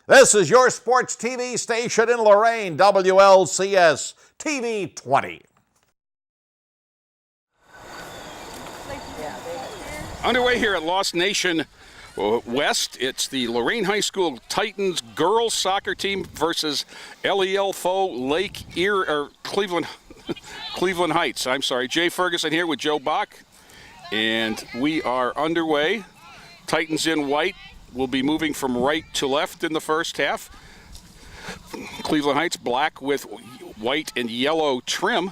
This is your sports TV station in Lorain, WLCS TV 20. Underway here at Lost Nation West, it's the Lorain High School Titans girls soccer team versus LEL foe Lake Erie, or Cleveland Heights. I'm sorry, Jay Ferguson here with Joe Bach, and we are underway. Titans in white will be moving from right to left in the first half. Cleveland Heights black with white and yellow trim.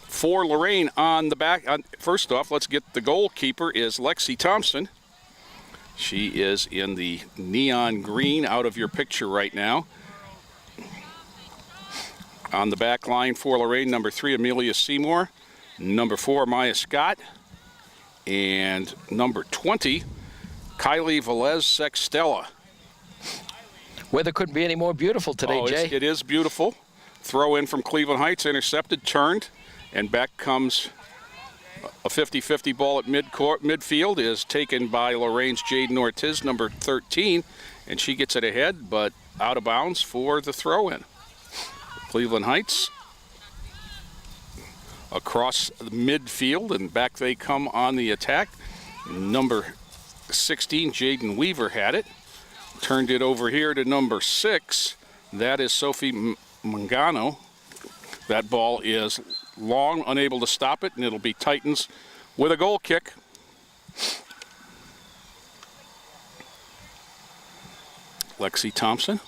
For Lorain on the back. First off, let's get the goalkeeper is Lexi Thompson. She is in the neon green out of your picture right now. On the back line for Lorain, number 3, Amelia Seymour. Number 4, Maya Scott. And number 20, Kylie Velez Sextella. Weather couldn't be any more beautiful today, Jay. It is beautiful. Throw in from Cleveland Heights, intercepted, turned, and back comes a 50-50 ball at midfield is taken by Lorain's Jaden Ortiz, number 13, and she gets it ahead, but out of bounds for the throw-in. Cleveland Heights across the midfield, and back they come on the attack. Number 16, Jaden Weaver had it. Turned it over here to number 6. That is Sophie Mangano. That ball is long, unable to stop it, and it'll be Titans with a goal kick. Lexi Thompson.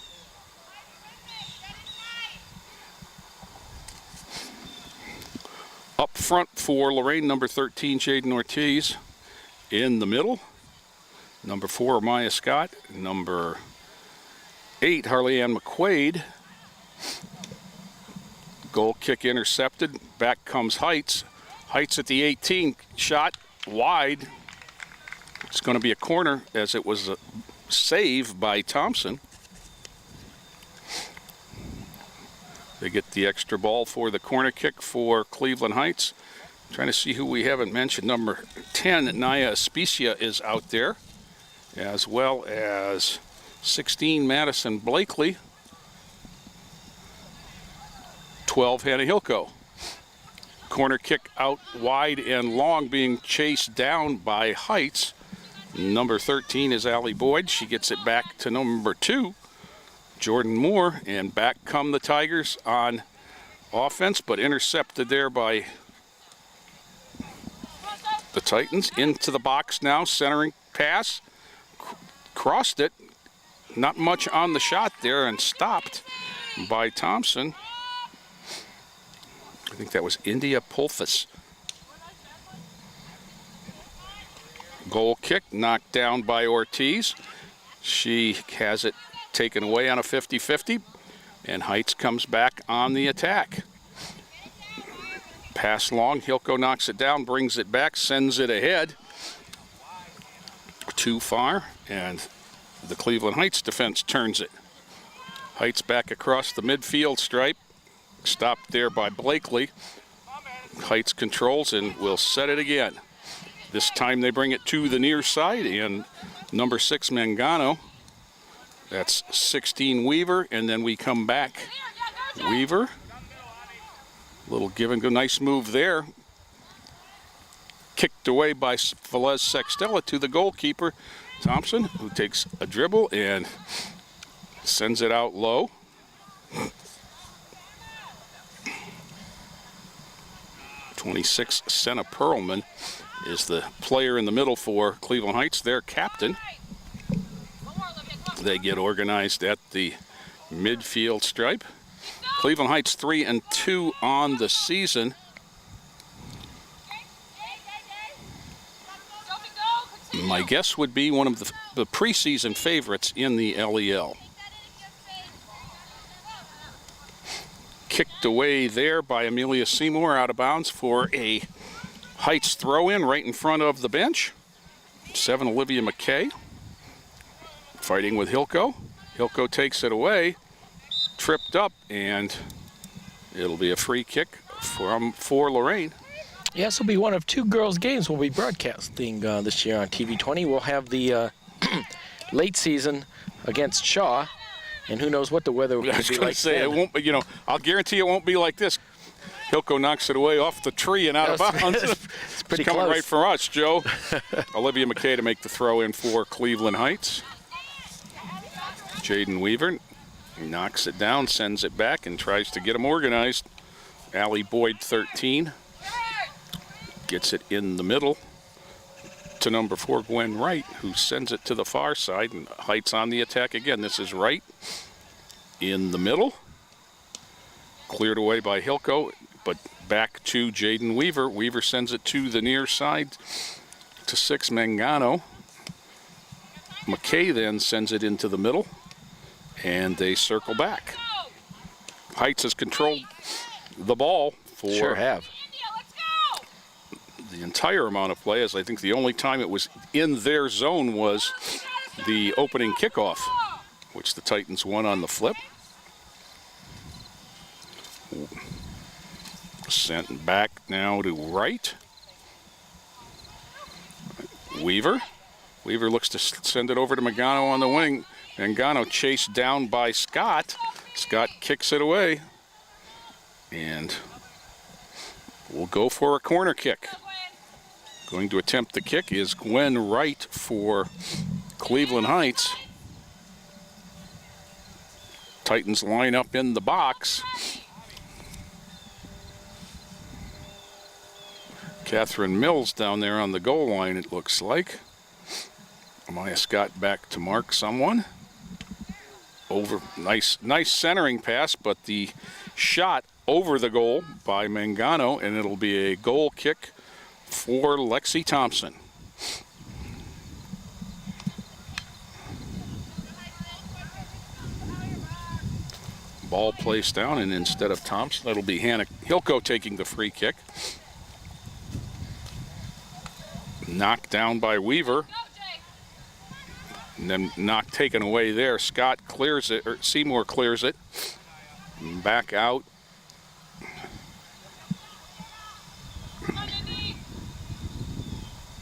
Up front for Lorain, number 13, Jaden Ortiz. In the middle, number 4, Maya Scott. Number 8, Harley Ann McQuaid. Goal kick intercepted. Back comes Heights. Heights at the 18. Shot wide. It's going to be a corner as it was a save by Thompson. They get the extra ball for the corner kick for Cleveland Heights. Trying to see who we haven't mentioned. Number 10, Naya Especia, is out there, as well as 16, Madison Blakely. 12, Hannah Hilko. Corner kick out wide and long, being chased down by Heights. Number 13 is Allie Boyd. She gets it back to number 2, Jordan Moore, and back come the Tigers on offense, but intercepted there by the Titans. Into the box now, centering pass. Crossed it. Not much on the shot there, and stopped by Thompson. I think that was India Pulfus. Goal kick knocked down by Ortiz. She has it taken away on a 50-50, and Heights comes back on the attack. Pass long, Hilko knocks it down, brings it back, sends it ahead. Too far, and the Cleveland Heights defense turns it. Heights back across the midfield stripe. Stopped there by Blakely. Heights controls and will set it again. This time they bring it to the near side, and number 6, Mangano. That's 16, Weaver, and then we come back. Weaver. Little give and go, nice move there. Kicked away by Velez Sextella to the goalkeeper, Thompson, who takes a dribble and sends it out low. 26, Senna Perlman is the player in the middle for Cleveland Heights, their captain. They get organized at the midfield stripe. Cleveland Heights 3-2 on the season. My guess would be one of the preseason favorites in the LEL. Kicked away there by Amelia Seymour, out of bounds for a Heights throw-in right in front of the bench. 7, Olivia McKay. Fighting with Hilko. Hilko takes it away, tripped up, and it'll be a free kick for Lorain. Yeah, this will be one of 2 girls' games we'll be broadcasting this year on TV 20. We'll have the late season against Shaw, And who knows what the weather will I was be going like to say, then. it won't, you know, I'll guarantee it won't be like this. Hilco knocks it away off the tree and out of bounds. It's pretty coming close. right for us, Joe. Olivia McKay to make the throw in for Cleveland Heights. Jaden Weaver knocks it down, sends it back, and tries to get them organized. Allie Boyd, 13. Gets it in the middle to number 4, Gwen Wright, who sends it to the far side, and Heights on the attack again. This is Wright in the middle. Cleared away by Hilco, but back to Jaden Weaver. Weaver sends it to the near side to 6, Mangano. McKay then sends it into the middle, and they circle back. Heights has controlled the ball for Sure have. the entire amount of play, as I think the only time it was in their zone was the opening kickoff, which the Titans won on the flip. Sent back now to Wright. Weaver. Weaver looks to send it over to Mangano on the wing. Mangano chased down by Scott. Scott kicks it away. And we'll go for a corner kick. Going to attempt the kick is Gwen Wright for Cleveland Heights. Titans line up in the box. Catherine Mills down there on the goal line, it looks like. Amaya Scott back to mark someone. Over, nice centering pass, but the shot over the goal by Mangano, and it'll be a goal kick for Lexi Thompson. Ball placed down, and instead of Thompson, it'll be Hannah Hilco taking the free kick. Knocked down by Weaver. And then knock taken away there. Scott clears it, or Seymour clears it. Back out.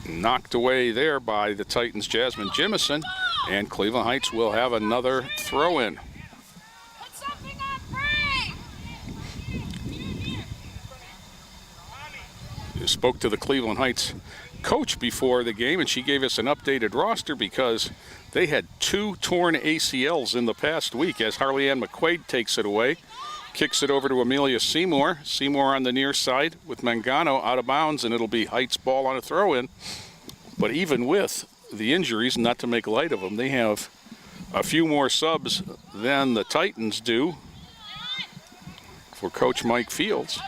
Knocked away there by the Titans' Jasmine Jimison. And Cleveland Heights will have another throw-in. You spoke to the Cleveland Heights coach before the game, and she gave us an updated roster because they had 2 torn ACLs in the past week as Harley Ann McQuaid takes it away, kicks it over to Amelia Seymour. Seymour on the near side with Mangano out of bounds, and it'll be Heights ball on a throw-in. But even with the injuries, not to make light of them, they have a few more subs than the Titans do for Coach Mike Fields.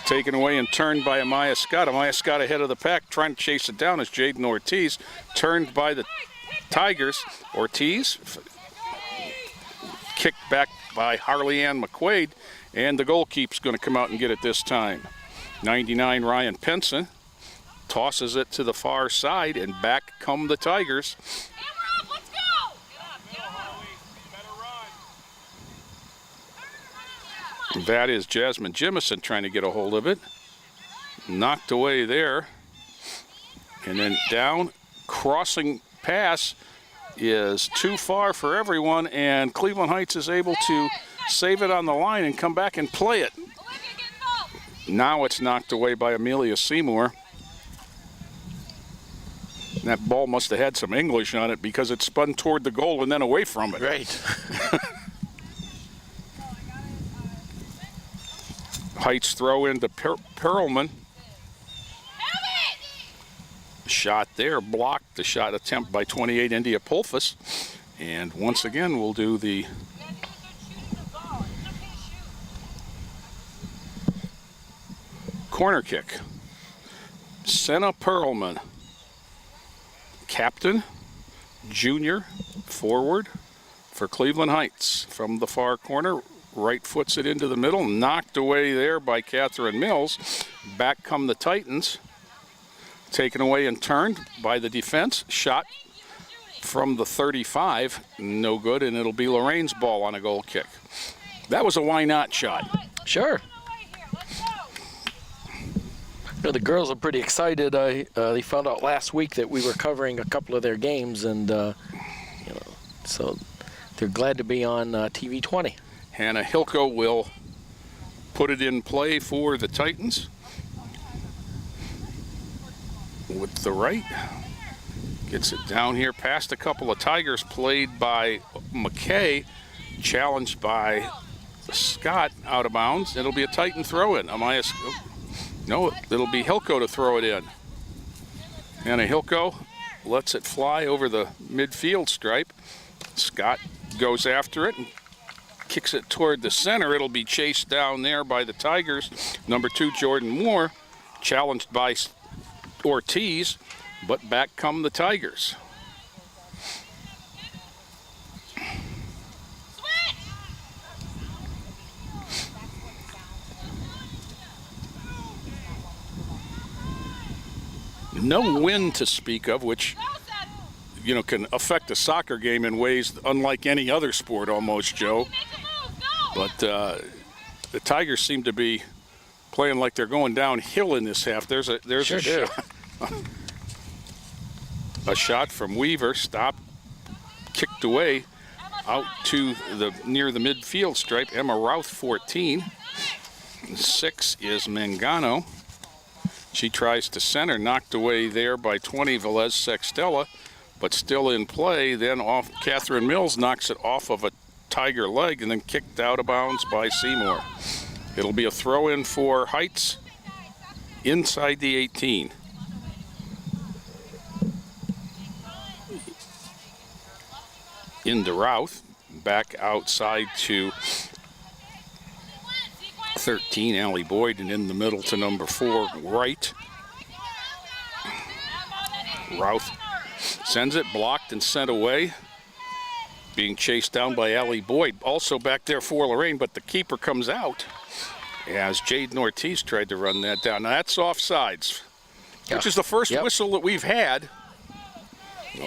Taken away and turned by Amaya Scott. Amaya Scott ahead of the pack, trying to chase it down as Jaden Ortiz. Turned by the Tigers. Ortiz kicked back by Harley Ann McQuaid, and the goalkeeper's going to come out and get it this time. 99 Ryan Penson tosses it to the far side, and back come the Tigers. That is Jasmine Jimison trying to get a hold of it. Knocked away there. And then down, crossing pass is too far for everyone, and Cleveland Heights is able to save it on the line and come back and play it. Now it's knocked away by Amelia Seymour. That ball must have had some English on it because it spun toward the goal and then away from it. Right. Heights throw into Perlman. Shot there, blocked the shot attempt by 28 India Pulfus. And once again, we'll do the corner kick. Senna Perlman, captain, junior, forward for Cleveland Heights. From the far corner, right foots it into the middle, knocked away there by Catherine Mills. Back come the Titans. Taken away and turned by the defense. Shot from the 35, no good, and it'll be Lorain's ball on a goal kick. That was a why not shot. Sure. You know, the girls are pretty excited. They found out last week that we were covering a couple of their games, and so They're glad to be on TV 20. Hannah Hilko will put it in play for the Titans with the right. Gets it down here past a couple of Tigers, played by McKay, challenged by Scott, out of bounds. It'll be a Titan throw-in. No, it'll be Hilko to throw it in. Hannah Hilko lets it fly over the midfield stripe. Scott goes after it and kicks it toward the center. It'll be chased down there by the Tigers. Number 2, Jordan Moore, challenged by Ortiz, but back come the Tigers. No wind to speak of, which can affect a soccer game in ways unlike any other sport almost, Joe. But the Tigers seem to be playing like they're going downhill in this half. There's a shot. A shot from Weaver, stopped, kicked away out to near the midfield stripe. Emma Routh, 14. 6 is Mangano. She tries to center, knocked away there by 20, Velez Sextella, but still in play. Then off, Catherine Mills knocks it off of a Tiger leg and then kicked out of bounds by Seymour. It'll be a throw-in for Heights inside the 18. Into Routh, back outside to 13, Allie Boyd, and in the middle to number 4, Wright. Routh sends it, blocked and sent away. Being chased down by Allie Boyd. Also back there for Lorain, but the keeper comes out as Jaden Ortiz tried to run that down. Now that's offsides, which is the first whistle that we've had.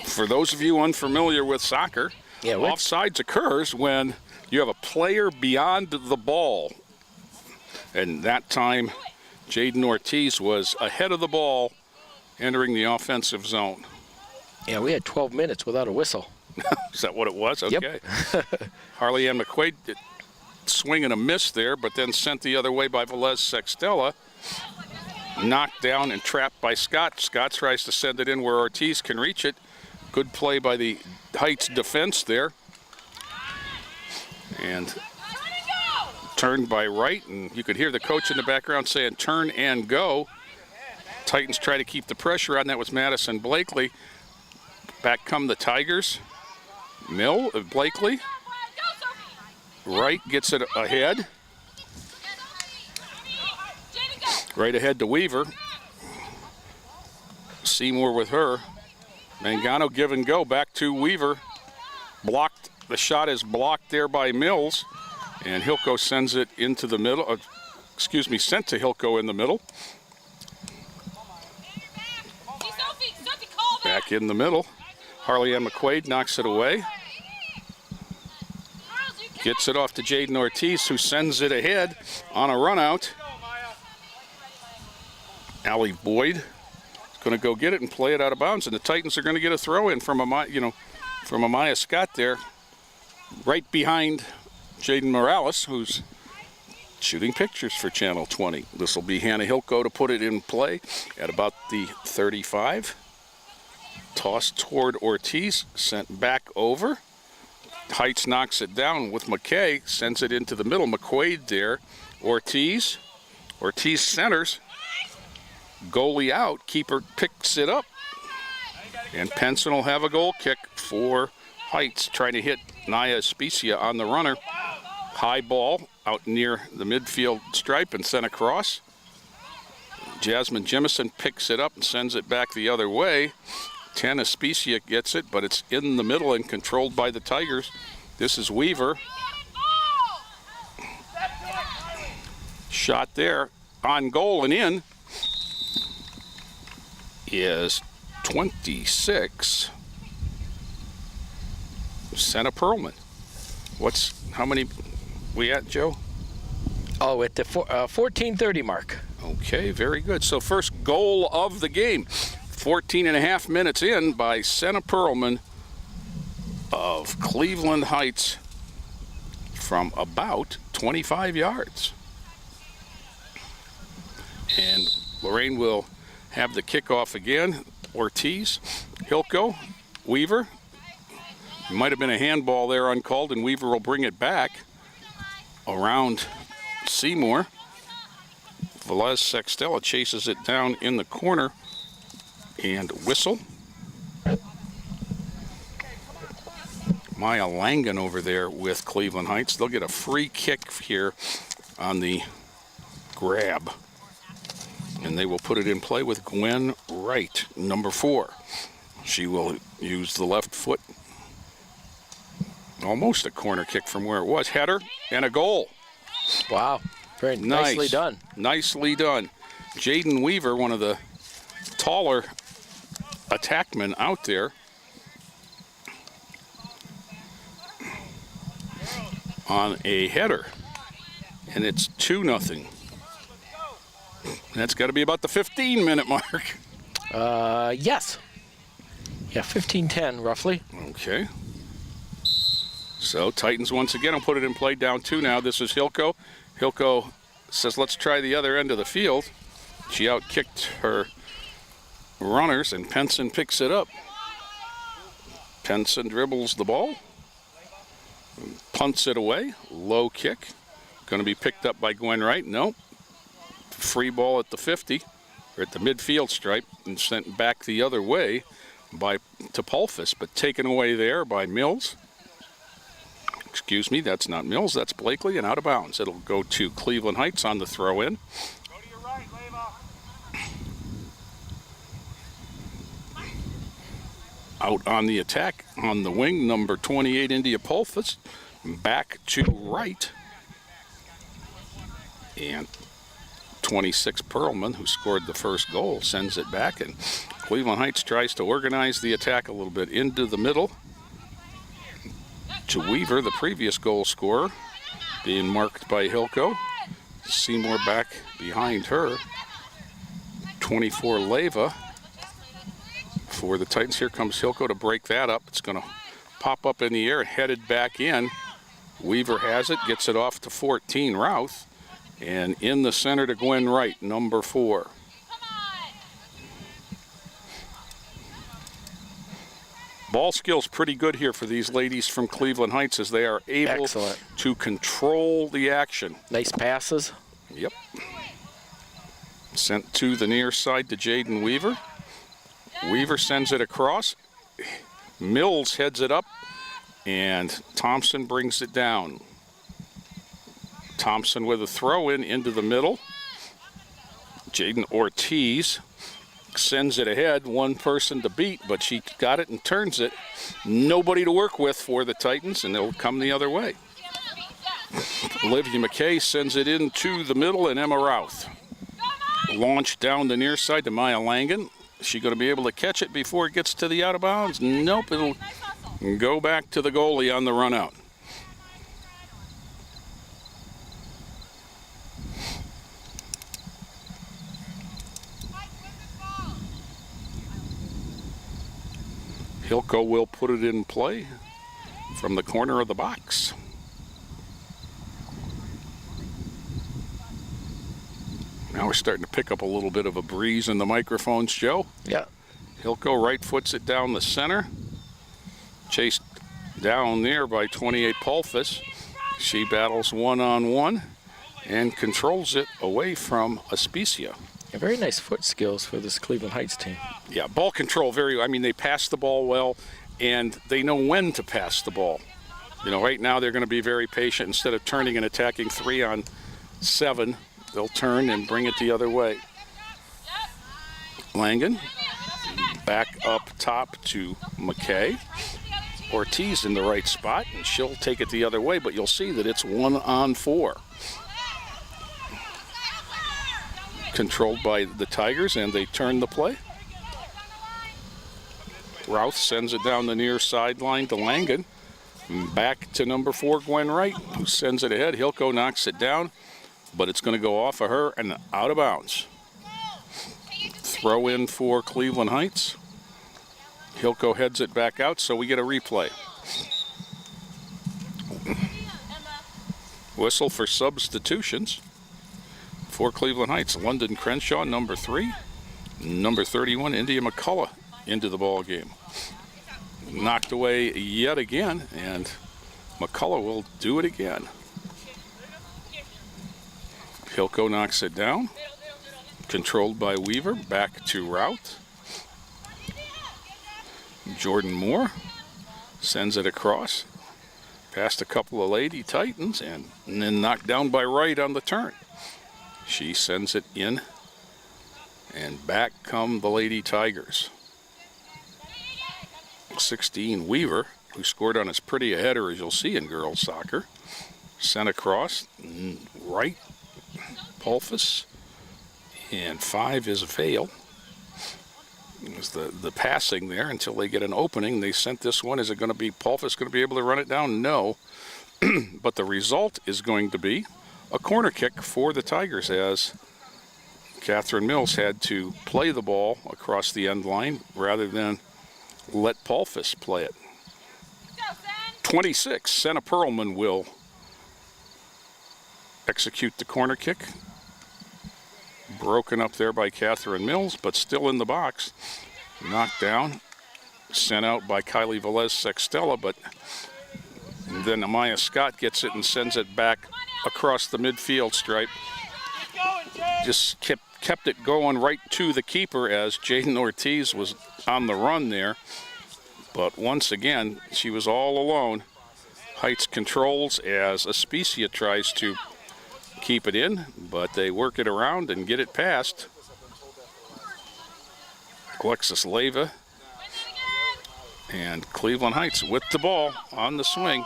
For those of you unfamiliar with soccer, offsides occurs when you have a player beyond the ball. And that time, Jaden Ortiz was ahead of the ball, entering the offensive zone. Yeah, we had 12 minutes without a whistle. Is that what it was? Okay. Yep. Harley Ann McQuaid did swing and a miss there, but then sent the other way by Velez Sextella. Knocked down and trapped by Scott. Scott tries to send it in where Ortiz can reach it. Good play by the Heights defense there. And turned by Wright, and you could hear the coach in the background saying turn and go. Titans try to keep the pressure on. That was Madison Blakely. Back come the Tigers. Blakely. Wright gets it ahead. Right ahead to Weaver. Seymour with her. Mangano give and go back to Weaver. Blocked. The shot is blocked there by Mills. And Hilko sends it into the middle. Sent to Hilko in the middle. Back in the middle. Harley Ann McQuaid knocks it away. Gets it off to Jaden Ortiz, who sends it ahead on a run out. Allie Boyd is going to go get it and play it out of bounds, and the Titans are going to get a throw in from Amaya Scott there, right behind Jaden Morales, who's shooting pictures for Channel 20. This will be Hannah Hilko to put it in play at about the 35. Tossed toward Ortiz, sent back over. Heights knocks it down with McKay, sends it into the middle. McQuaid there. Ortiz centers. Goalie out. Keeper picks it up. And Penson will have a goal kick for Heights, trying to hit Naya Especia on the runner. High ball out near the midfield stripe and sent across. Jasmine Jemison picks it up and sends it back the other way. 10, Especia gets it, but it's in the middle and controlled by the Tigers. This is Weaver. Shot there on goal and in is 26. Senna Perlman. How many we at, Joe? Oh, at the 14:30 mark. Okay, very good. So first goal of the game. 14 and a half minutes in by Senna Perlman of Cleveland Heights from about 25 yards. And Lorain will have the kickoff again. Ortiz, Hilko, Weaver. Might have been a handball there uncalled, and Weaver will bring it back around Seymour. Velez Sextella chases it down in the corner and whistle. Maya Langan over there with Cleveland Heights. They'll get a free kick here on the grab. And they will put it in play with Gwen Wright, number 4. She will use the left foot. Almost a corner kick from where it was. Header and a goal. Wow. Very nicely done. Nicely done. Jaden Weaver, one of the taller attackmen out there. On a header. And it's 2-0. That's got to be about the 15-minute mark. Yes. Yeah, 15-10 roughly. Okay. So Titans once again will put it in play, down 2 now. This is Hilko. Hilko says, let's try the other end of the field. She outkicked her runners, and Penson picks it up. Penson dribbles the ball, punts it away. Low kick. Going to be picked up by Gwen Wright. Nope. Free ball at the 50, or at the midfield stripe, and sent back the other way to Pulfus, but taken away there by Mills. Excuse me, that's not Mills, that's Blakely, and out of bounds. It'll go to Cleveland Heights on the throw-in. Go to your right, Leva. Out on the attack, on the wing, number 28, India Pulfus. Back to right. And 26, Perlman, who scored the first goal, sends it back, and Cleveland Heights tries to organize the attack a little bit into the middle. To Weaver, the previous goal scorer, being marked by Hilko. Seymour back behind her. 24, Leva for the Titans. Here comes Hilko to break that up. It's going to pop up in the air, headed back in. Weaver has it, gets it off to 14, Routh. And in the center to Gwen Wright, number 4. Ball skill's pretty good here for these ladies from Cleveland Heights, as they are able to control the action. Nice passes. Yep. Sent to the near side to Jaden Weaver. Weaver sends it across. Mills heads it up, and Thompson brings it down. Thompson with a throw-in into the middle. Jaden Ortiz sends it ahead, one person to beat, but she got it and turns it. Nobody to work with for the Titans, and they'll come the other way. Olivia McKay sends it into the middle, and Emma Routh launched down the near side to Maya Langan. Is she going to be able to catch it before it gets to the out of bounds? Nope, it'll go back to the goalie on the run out. Hilko will put it in play from the corner of the box. Now we're starting to pick up a little bit of a breeze in the microphones, Joe. Yeah. Hilko right foots it down the center. Chased down there by 28 Pulfus. She battles one-on-one and controls it away from Aspicia. Yeah, very nice foot skills for this Cleveland Heights team. Yeah, ball control, they pass the ball well, and they know when to pass the ball. You know, right now they're going to be very patient. Instead of turning and attacking 3-on-7, they'll turn and bring it the other way. Langan, back up top to McKay. Ortiz in the right spot, and she'll take it the other way, but you'll see that it's 1-on-4. Controlled by the Tigers, and they turn the play. Routh sends it down the near sideline to Langan. Back to number 4, Gwen Wright, who sends it ahead. Hilko knocks it down, but it's going to go off of her and out of bounds. Throw in for Cleveland Heights. Hilko heads it back out, so we get a replay. Whistle for substitutions for Cleveland Heights. London Crenshaw, number 3. Number 31, India McCullough, into the ball game. Knocked away yet again, and McCullough will do it again. Hilko knocks it down. Controlled by Weaver. Back to route. Jordan Moore sends it across. Past a couple of Lady Titans and then knocked down by Wright on the turn. She sends it in. And back come the Lady Tigers. 16, Weaver, who scored on as pretty a header as you'll see in girls soccer. Sent across. Right. Pulfus. And 5 is Vale. It was the passing there until they get an opening. They sent this one. Is it going to be Pulfus going to be able to run it down? No. But the result is going to be a corner kick for the Tigers, as Catherine Mills had to play the ball across the end line rather than let Pulfus play it. 26, Senna Perlman will execute the corner kick. Broken up there by Catherine Mills, but still in the box. Knocked down, sent out by Kylie Velez Sextella, but then Amaya Scott gets it and sends it back across the midfield stripe. Just kept it going right to the keeper as Jaden Ortiz was on the run there. But once again, she was all alone. Heights controls as Aspicia tries to keep it in, but they work it around and get it past. Alexis Leyva and Cleveland Heights with the ball on the swing.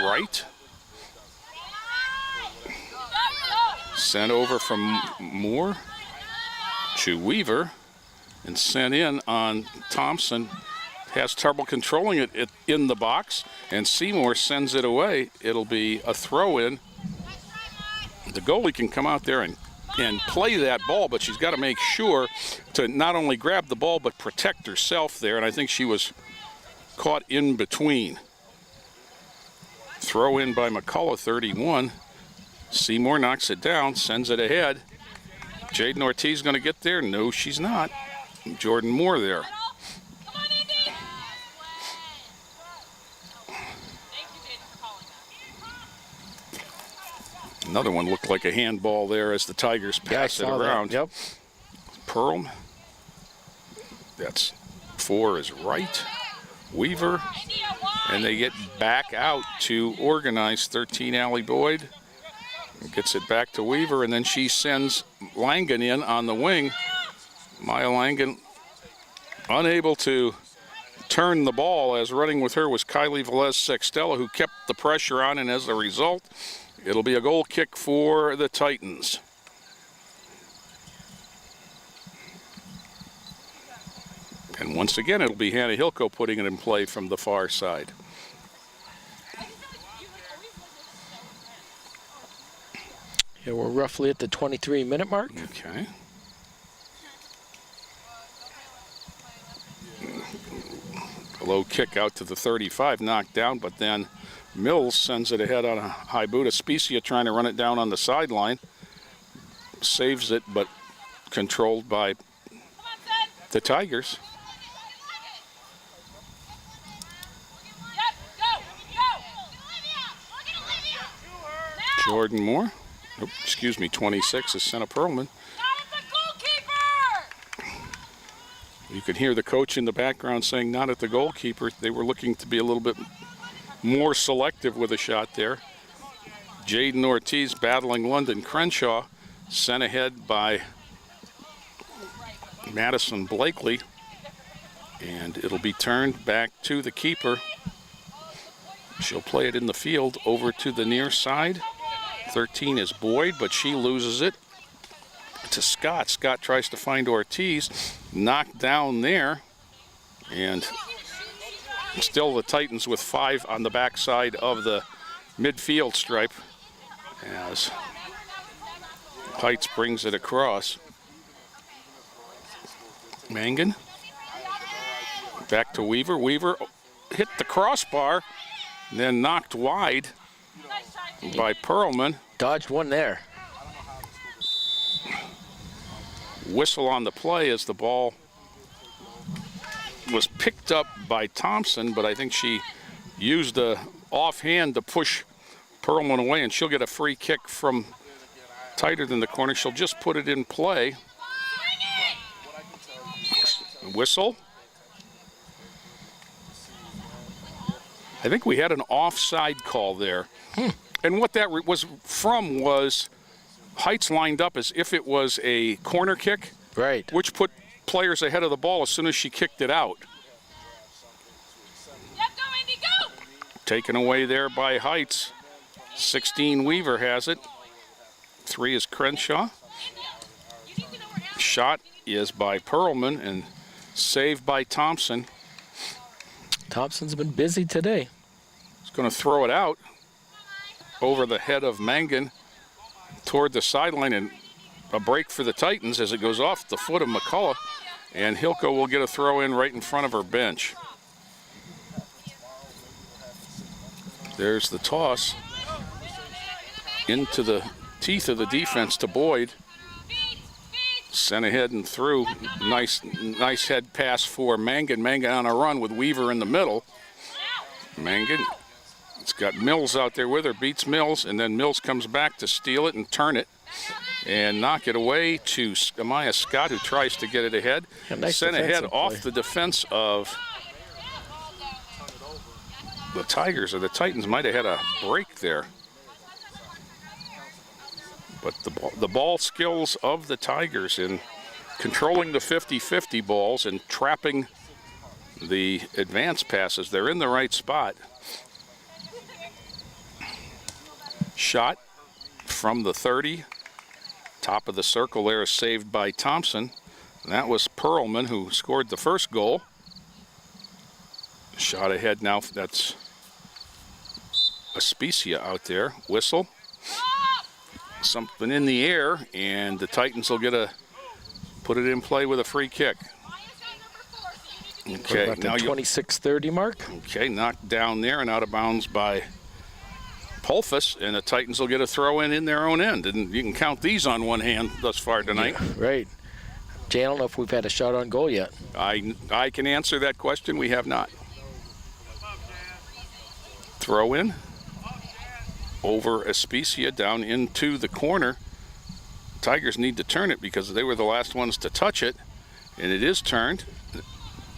Right. Sent over from Moore to Weaver and sent in on Thompson. Has trouble controlling it in the box, and Seymour sends it away. It'll be a throw-in. The goalie can come out there and play that ball, but she's got to make sure to not only grab the ball but protect herself there, and I think she was caught in between. Throw in by McCullough, 31. Seymour knocks it down, sends it ahead. Jaden Ortiz going to get there? No, she's not. Jordan Moore there. Another one looked like a handball there as the Tigers pass it around. Yep. Pearl. That's 4 is right. Weaver. And they get back out to organize. 13, Allie Boyd. Gets it back to Weaver, and then she sends Langen in on the wing. Maya Langen unable to turn the ball, as running with her was Kylie Velez Sextella, who kept the pressure on, and as a result, it'll be a goal kick for the Titans. And once again, it'll be Hannah Hilko putting it in play from the far side. Yeah, we're roughly at the 23-minute mark. Okay. A low kick out to the 35, knocked down, but then Mills sends it ahead on a high boot. Aspicia trying to run it down on the sideline. Saves it, but controlled by the Tigers. Jordan Moore. Oh, excuse me, 26 is Senna Perlman. You could hear the coach in the background saying, not at the goalkeeper. They were looking to be a little bit more selective with a shot there. Jaden Ortiz battling London Crenshaw, sent ahead by Madison Blakely. And it'll be turned back to the keeper. She'll play it in the field over to the near side. 13 is Boyd, but she loses it to Scott. Scott tries to find Ortiz, knocked down there, and still the Titans with 5 on the backside of the midfield stripe as Heights brings it across. Mangan back to Weaver. Weaver hit the crossbar, then knocked wide. by Perlman. Dodged one there. Whistle on the play as the ball was picked up by Thompson, but I think she used a offhand to push Perlman away, and she'll get a free kick from tighter than the corner. She'll just put it in play. Whistle. I think we had an offside call there. And what that was from was Heights lined up as if it was a corner kick, Right. which put players ahead of the ball as soon as she kicked it out. Taken away there by Heights. 16 Weaver has it. 3 is Crenshaw. Shot is by Perlman and saved by Thompson. Thompson's been busy today. He's going to throw it out over the head of Mangan toward the sideline, and a break for the Titans as it goes off the foot of McCullough, and Hilko will get a throw in right in front of her bench. There's the toss into the teeth of the defense to Boyd. Sent ahead and through. Nice head pass for Mangan. Mangan on a run with Weaver in the middle. Mangan, it's got Mills out there with her, beats Mills, and then Mills comes back to steal it and turn it and knock it away to Amaya Scott, who tries to get it ahead. Yeah, nice sent ahead defensive off play. the defense of the Tigers, or the Titans might have had a break there. But the ball skills of the Tigers in controlling the 50-50 balls and trapping the advance passes, they're in the right spot. Shot from the 30. Top of the circle there is saved by Thompson. And that was Perlman who scored the first goal. Shot ahead now, that's Aspicia out there. Whistle. Something in the air, and the Titans will put it in play with a free kick. Okay, About the now 26-30 mark. Okay, knocked down there and out of bounds by Pulfus, and the Titans will get a throw in their own end. And you can count these on one hand thus far tonight. Yeah, right. Jay, I don't know if we've had a shot on goal yet. I can answer that question. We have not. Throw in over Aspicia down into the corner. Tigers need to turn it because they were the last ones to touch it, and it is turned.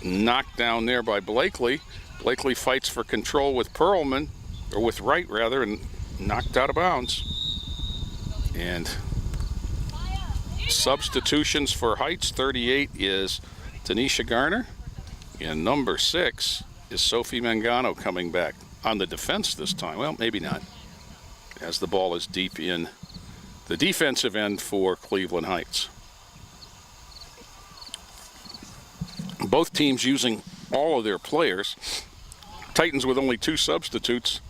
Knocked down there by Blakely. Blakely fights for control with Perlman, or with Wright rather, and knocked out of bounds. And substitutions for Heights. 38 is Tanisha Garner, and number 6 is Sophie Mangano coming back on the defense this time. Well, maybe not, as the ball is deep in the defensive end for Cleveland Heights. Both teams using all of their players. Titans with only 2 substitutes,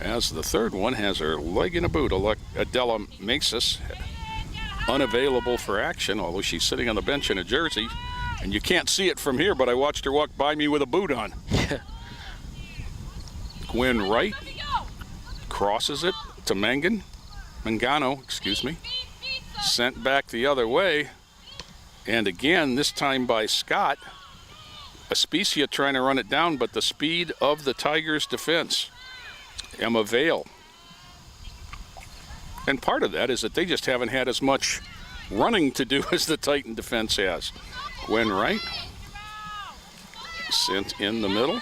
as the third one has her leg in a boot. Adela Maces, unavailable for action, although she's sitting on the bench in a jersey. And you can't see it from here, but I watched her walk by me with a boot on. Gwen Wright crosses it to Mangano, excuse me. Sent back the other way. And again, this time by Scott. Aspicia trying to run it down, but the speed of the Tigers' defense. Emma Vale. And part of that is that they just haven't had as much running to do as the Titan defense has. Gwen Wright. Sent in the middle.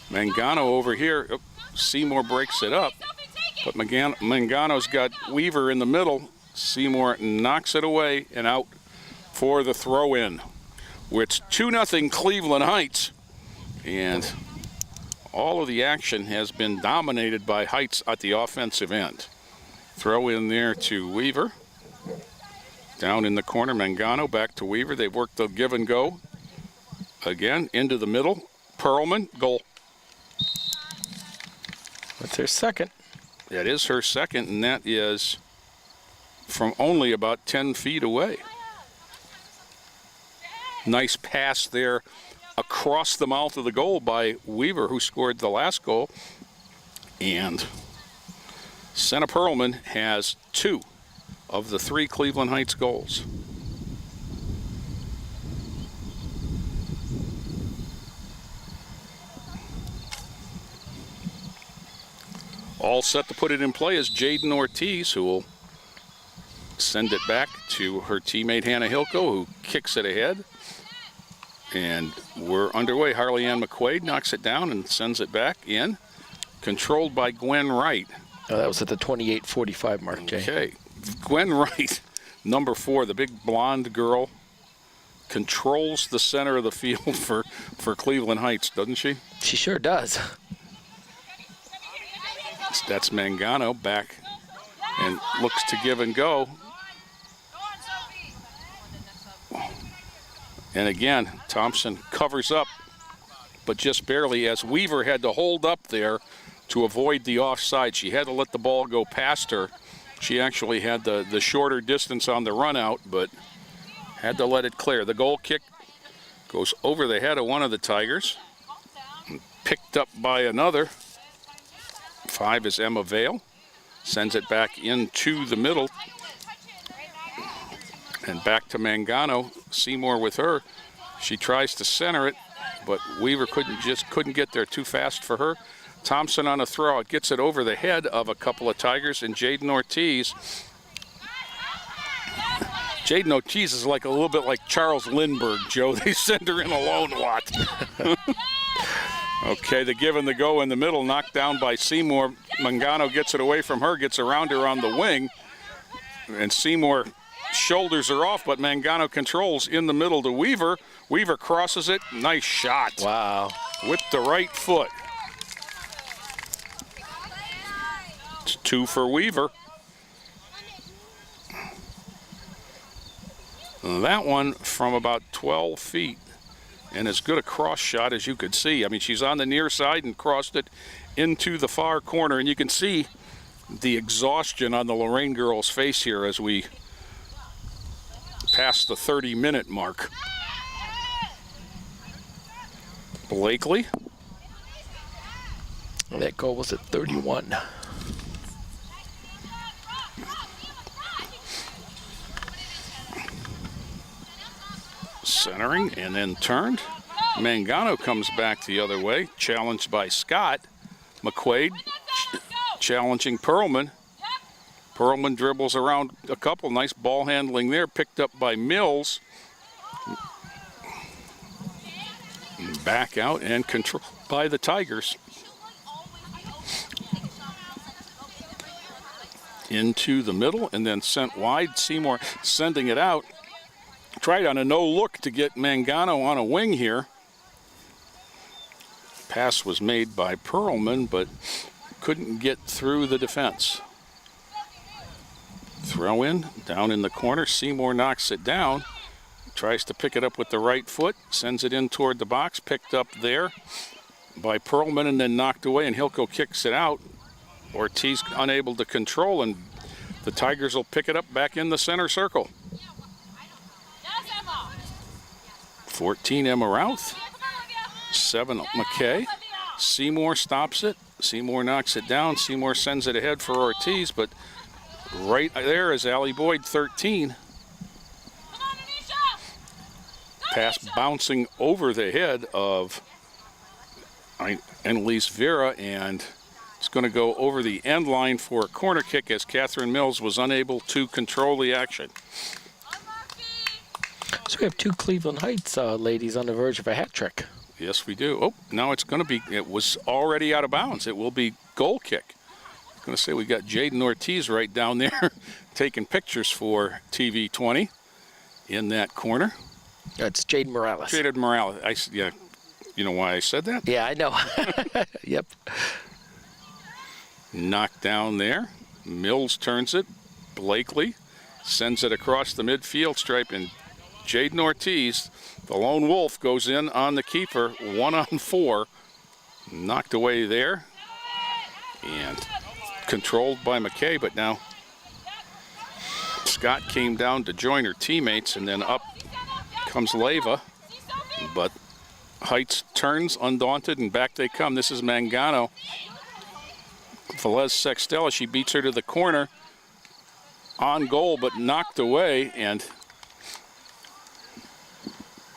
Mangano over here. Oh, Seymour breaks it up. But Mangano's got Weaver in the middle. Seymour knocks it away and out for the throw-in. It's 2-0 Cleveland Heights. And all of the action has been dominated by Heights at the offensive end. Throw in there to Weaver. Down in the corner, Mangano back to Weaver. They've worked the give and go. Again, into the middle. Perlman, goal. That's her second. That is her second, and that is from only about 10 feet away. Nice pass there across the mouth of the goal by Weaver, who scored the last goal. And Senna Perlman has 2 of the 3 Cleveland Heights goals. All set to put it in play is Jaden Ortiz, who will send it back to her teammate Hannah Hilko, who kicks it ahead. And we're underway. Harley Ann McQuaid knocks it down and sends it back in. Controlled by Gwen Wright. Oh, that was at the 28:45 mark, Jay. Okay. Gwen Wright, number 4, the big blonde girl, controls the center of the field for Cleveland Heights, doesn't she? She sure does. That's Mangano back and looks to give and go. And again, Thompson covers up, but just barely, as Weaver had to hold up there to avoid the offside. She had to let the ball go past her. She actually had the shorter distance on the run out, but had to let it clear. The goal kick goes over the head of one of the Tigers, and picked up by another. 5 is Emma Vale. Sends it back into the middle. And back to Mangano. Seymour with her. She tries to center it, but Weaver couldn't get there, too fast for her. Thompson on a throw. It gets it over the head of a couple of Tigers, and Jaden Ortiz. Jaden Ortiz is like a little bit like Charles Lindbergh, Joe. They send her in alone a lot. Okay, the give and the go in the middle, knocked down by Seymour. Mangano gets it away from her, gets around her on the wing, and Seymour shoulders her off, but Mangano controls in the middle to Weaver. Weaver crosses it. Nice shot. Wow. With the right foot. It's 2 for Weaver. That one from about 12 feet. And as good a cross shot as you could see. I mean, she's on the near side and crossed it into the far corner. And you can see the exhaustion on the Lorain girls' face here as we pass the 30-minute mark. Blakely. And that goal was at 31. Centering and then turned. Mangano comes back the other way, challenged by Scott. McQuaid challenging Perlman. Perlman dribbles around a couple. Nice ball handling there, picked up by Mills. Back out and controlled by the Tigers. Into the middle and then sent wide. Seymour sending it out. Tried on a no-look to get Mangano on a wing here. Pass was made by Perlman, but couldn't get through the defense. Throw in, down in the corner. Seymour knocks it down. Tries to pick it up with the right foot. Sends it in toward the box. Picked up there by Perlman and then knocked away, and Hilko kicks it out. Ortiz unable to control, and the Tigers will pick it up back in the center circle. 14, Emma Routh. 7, McKay. Seymour stops it. Seymour knocks it down. Seymour sends it ahead for Ortiz, but right there is Allie Boyd, 13. Pass bouncing over the head of Annalise Vera, and it's going to go over the end line for a corner kick as Catherine Mills was unable to control the action. So we have 2 Cleveland Heights ladies on the verge of a hat trick. Yes, we do. Oh, now it's going to be, it was already out of bounds. It will be goal kick. I was going to say we got Jaden Ortiz right down there taking pictures for TV 20 in that corner. That's Jaden Morales. Jaden Morales. Yeah, you know why I said that? Yeah, I know. Yep. Knocked down there. Mills turns it. Blakely sends it across the midfield stripe, and Jaden Ortiz, the lone wolf, goes in on the keeper, 1-on-4. Knocked away there. And controlled by McKay, but now Scott came down to join her teammates, and then up comes Leyva. But Heights turns undaunted, and back they come. This is Mangano Velez Sextella. She beats her to the corner on goal, but knocked away, and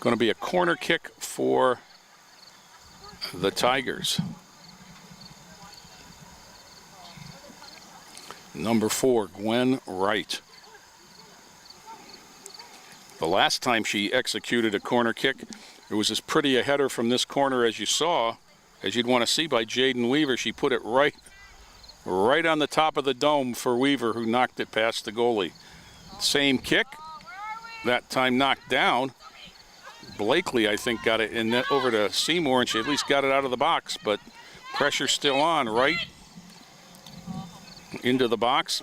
going to be a corner kick for the Tigers. Number 4, Gwen Wright. The last time she executed a corner kick, it was as pretty a header from this corner as you saw, as you'd want to see, by Jaden Weaver. She put it right on the top of the dome for Weaver, who knocked it past the goalie. Same kick, that time knocked down. Blakely, I think, got it in net over to Seymour, and she at least got it out of the box, but pressure still on. Right into the box.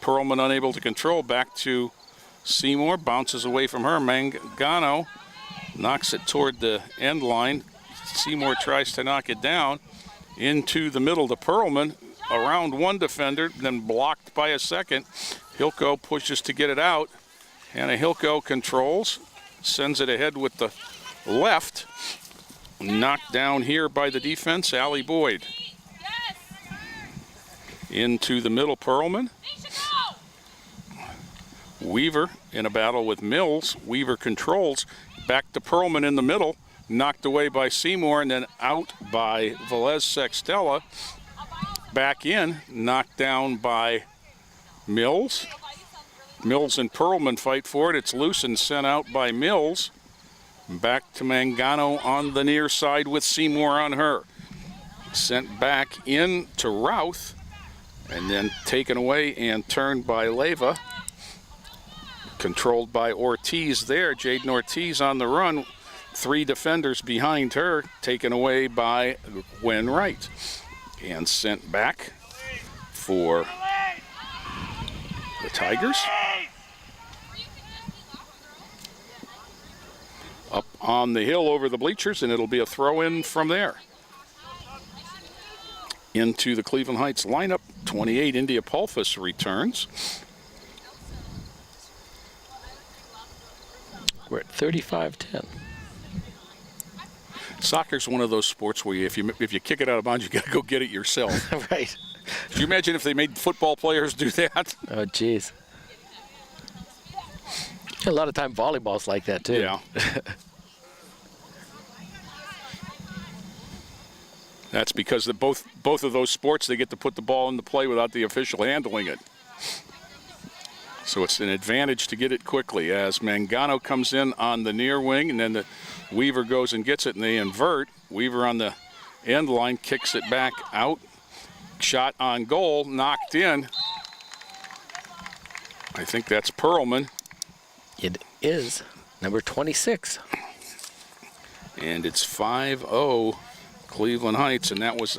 Perlman unable to control. Back to Seymour. Bounces away from her. Mangano knocks it toward the end line. Seymour tries to knock it down into the middle to Perlman. Around one defender, then blocked by a second. Hilko pushes to get it out. Hannah Hilko controls. Sends it ahead with the left. Knocked down here by the defense. Allie Boyd. Into the middle, Perlman. Weaver in a battle with Mills. Weaver controls. Back to Perlman in the middle. Knocked away by Seymour and then out by Velez Sextella. Back in. Knocked down by Mills. Mills and Perlman fight for it. It's loose and sent out by Mills. Back to Mangano on the near side with Seymour on her. Sent back in to Routh. And then taken away and turned by Leyva. Controlled by Ortiz there. Jaden Ortiz on the run. 3 defenders behind her. Taken away by Gwen Wright. And sent back for the Tigers. Up on the hill over the bleachers, and it'll be a throw-in from there. Into the Cleveland Heights lineup, 28, India Pulfus returns. We're at 35-10. Soccer's one of those sports where if you kick it out of bounds, you got to go get it yourself. Right. Could you imagine if they made football players do that? Oh, geez. A lot of time volleyball's like that, too. Yeah. That's because both of those sports, they get to put the ball into play without the official handling it. So it's an advantage to get it quickly as Mangano comes in on the near wing, and then the Weaver goes and gets it, and they invert. Weaver on the end line kicks it back out. Shot on goal, knocked in. I think that's Perlman. It is number 26. And it's 5-0 Cleveland Heights, and that was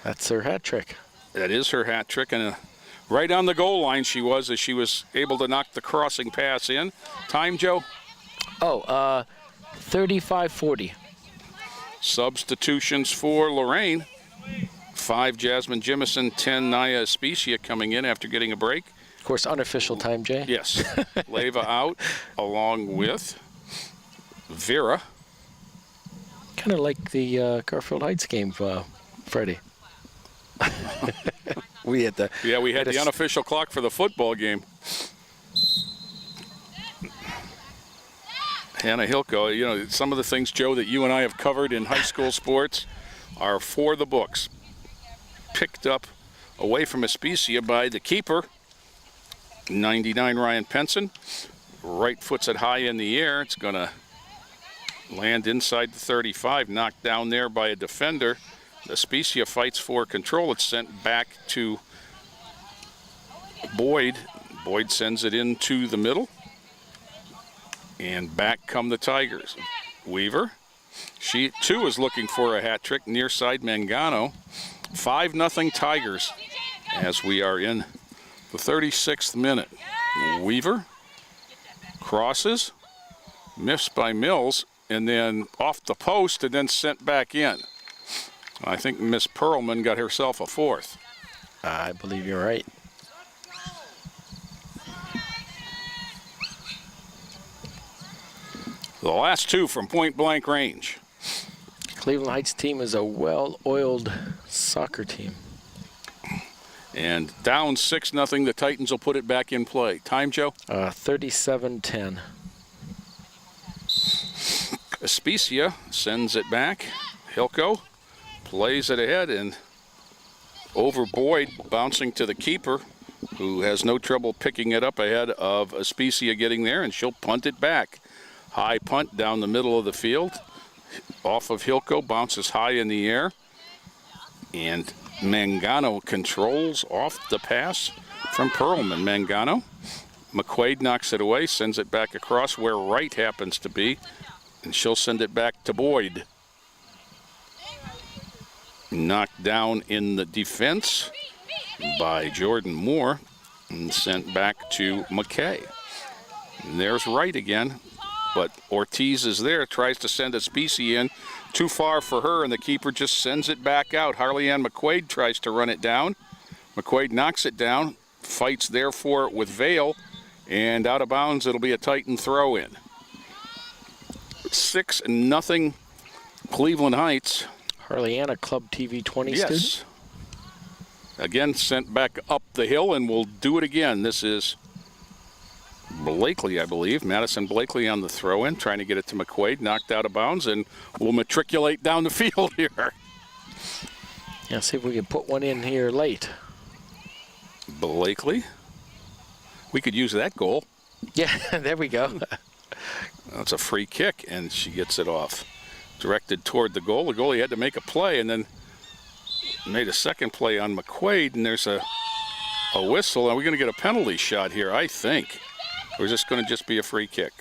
That's her hat trick. that is her hat trick, and right on the goal line she was, as she was able to knock the crossing pass in. Time, Joe? 35-40. Substitutions for Lorain. 5, Jasmine Jimison, 10, Naya Especia coming in after getting a break. Of course, unofficial time, Jay. Yes. Leyva out along with Vera. Kind of like the Garfield Heights game, Freddie. We had the Unofficial clock for the football game. Hannah Hilko, you know, some of the things, Joe, that you and I have covered in high school sports are for the books. Picked up away from Especia by the keeper, 99 Ryan Penson. Right foots it high in the air. It's going to land inside the 35, knocked down there by a defender. Especia fights for control. It's sent back to Boyd. Boyd sends it into the middle. And back come the Tigers. Weaver. She, too, is looking for a hat trick near side Mangano. 5-0 Tigers as we are in the 36th minute. Weaver crosses, missed by Mills, and then off the post and then sent back in. I think Miss Perlman got herself a 4th. I believe you're right. The last 2 from point blank range. Cleveland Heights team is a well-oiled soccer team. And down 6-0, the Titans will put it back in play. Time, Joe? 37-10. Aspicia sends it back. Hilko plays it ahead and over Boyd, bouncing to the keeper, who has no trouble picking it up ahead of Aspicia getting there, and she'll punt it back. High punt down the middle of the field. Off of Hilko, bounces high in the air. And Mangano controls off the pass from Perlman. Mangano. McQuaid knocks it away, sends it back across where Wright happens to be, and she'll send it back to Boyd. Knocked down in the defense by Jordan Moore and sent back to McKay. And there's Wright again, but Ortiz is there, tries to send Aspicia in. Too far for her, and the keeper just sends it back out. Harley-Ann McQuaid tries to run it down. McQuaid knocks it down, fights there for it with Vale, and out of bounds, it'll be a Titan throw-in. 6-0 Cleveland Heights. Harley-Ann, Club TV 20 Yes. student. Again, sent back up the hill, and we'll do it again. This is Blakely, I believe. Madison Blakely on the throw-in, trying to get it to McQuaid, knocked out of bounds, and we'll matriculate down the field here. Yeah, see if we can put one in here late. Blakely. We could use that goal. Yeah, there we go. That's a free kick, and she gets it off. Directed toward the goal. The goalie had to make a play, and then made a second play on McQuaid, and there's a whistle. Are we going to get a penalty shot here? I think. Or is this going to just be a free kick?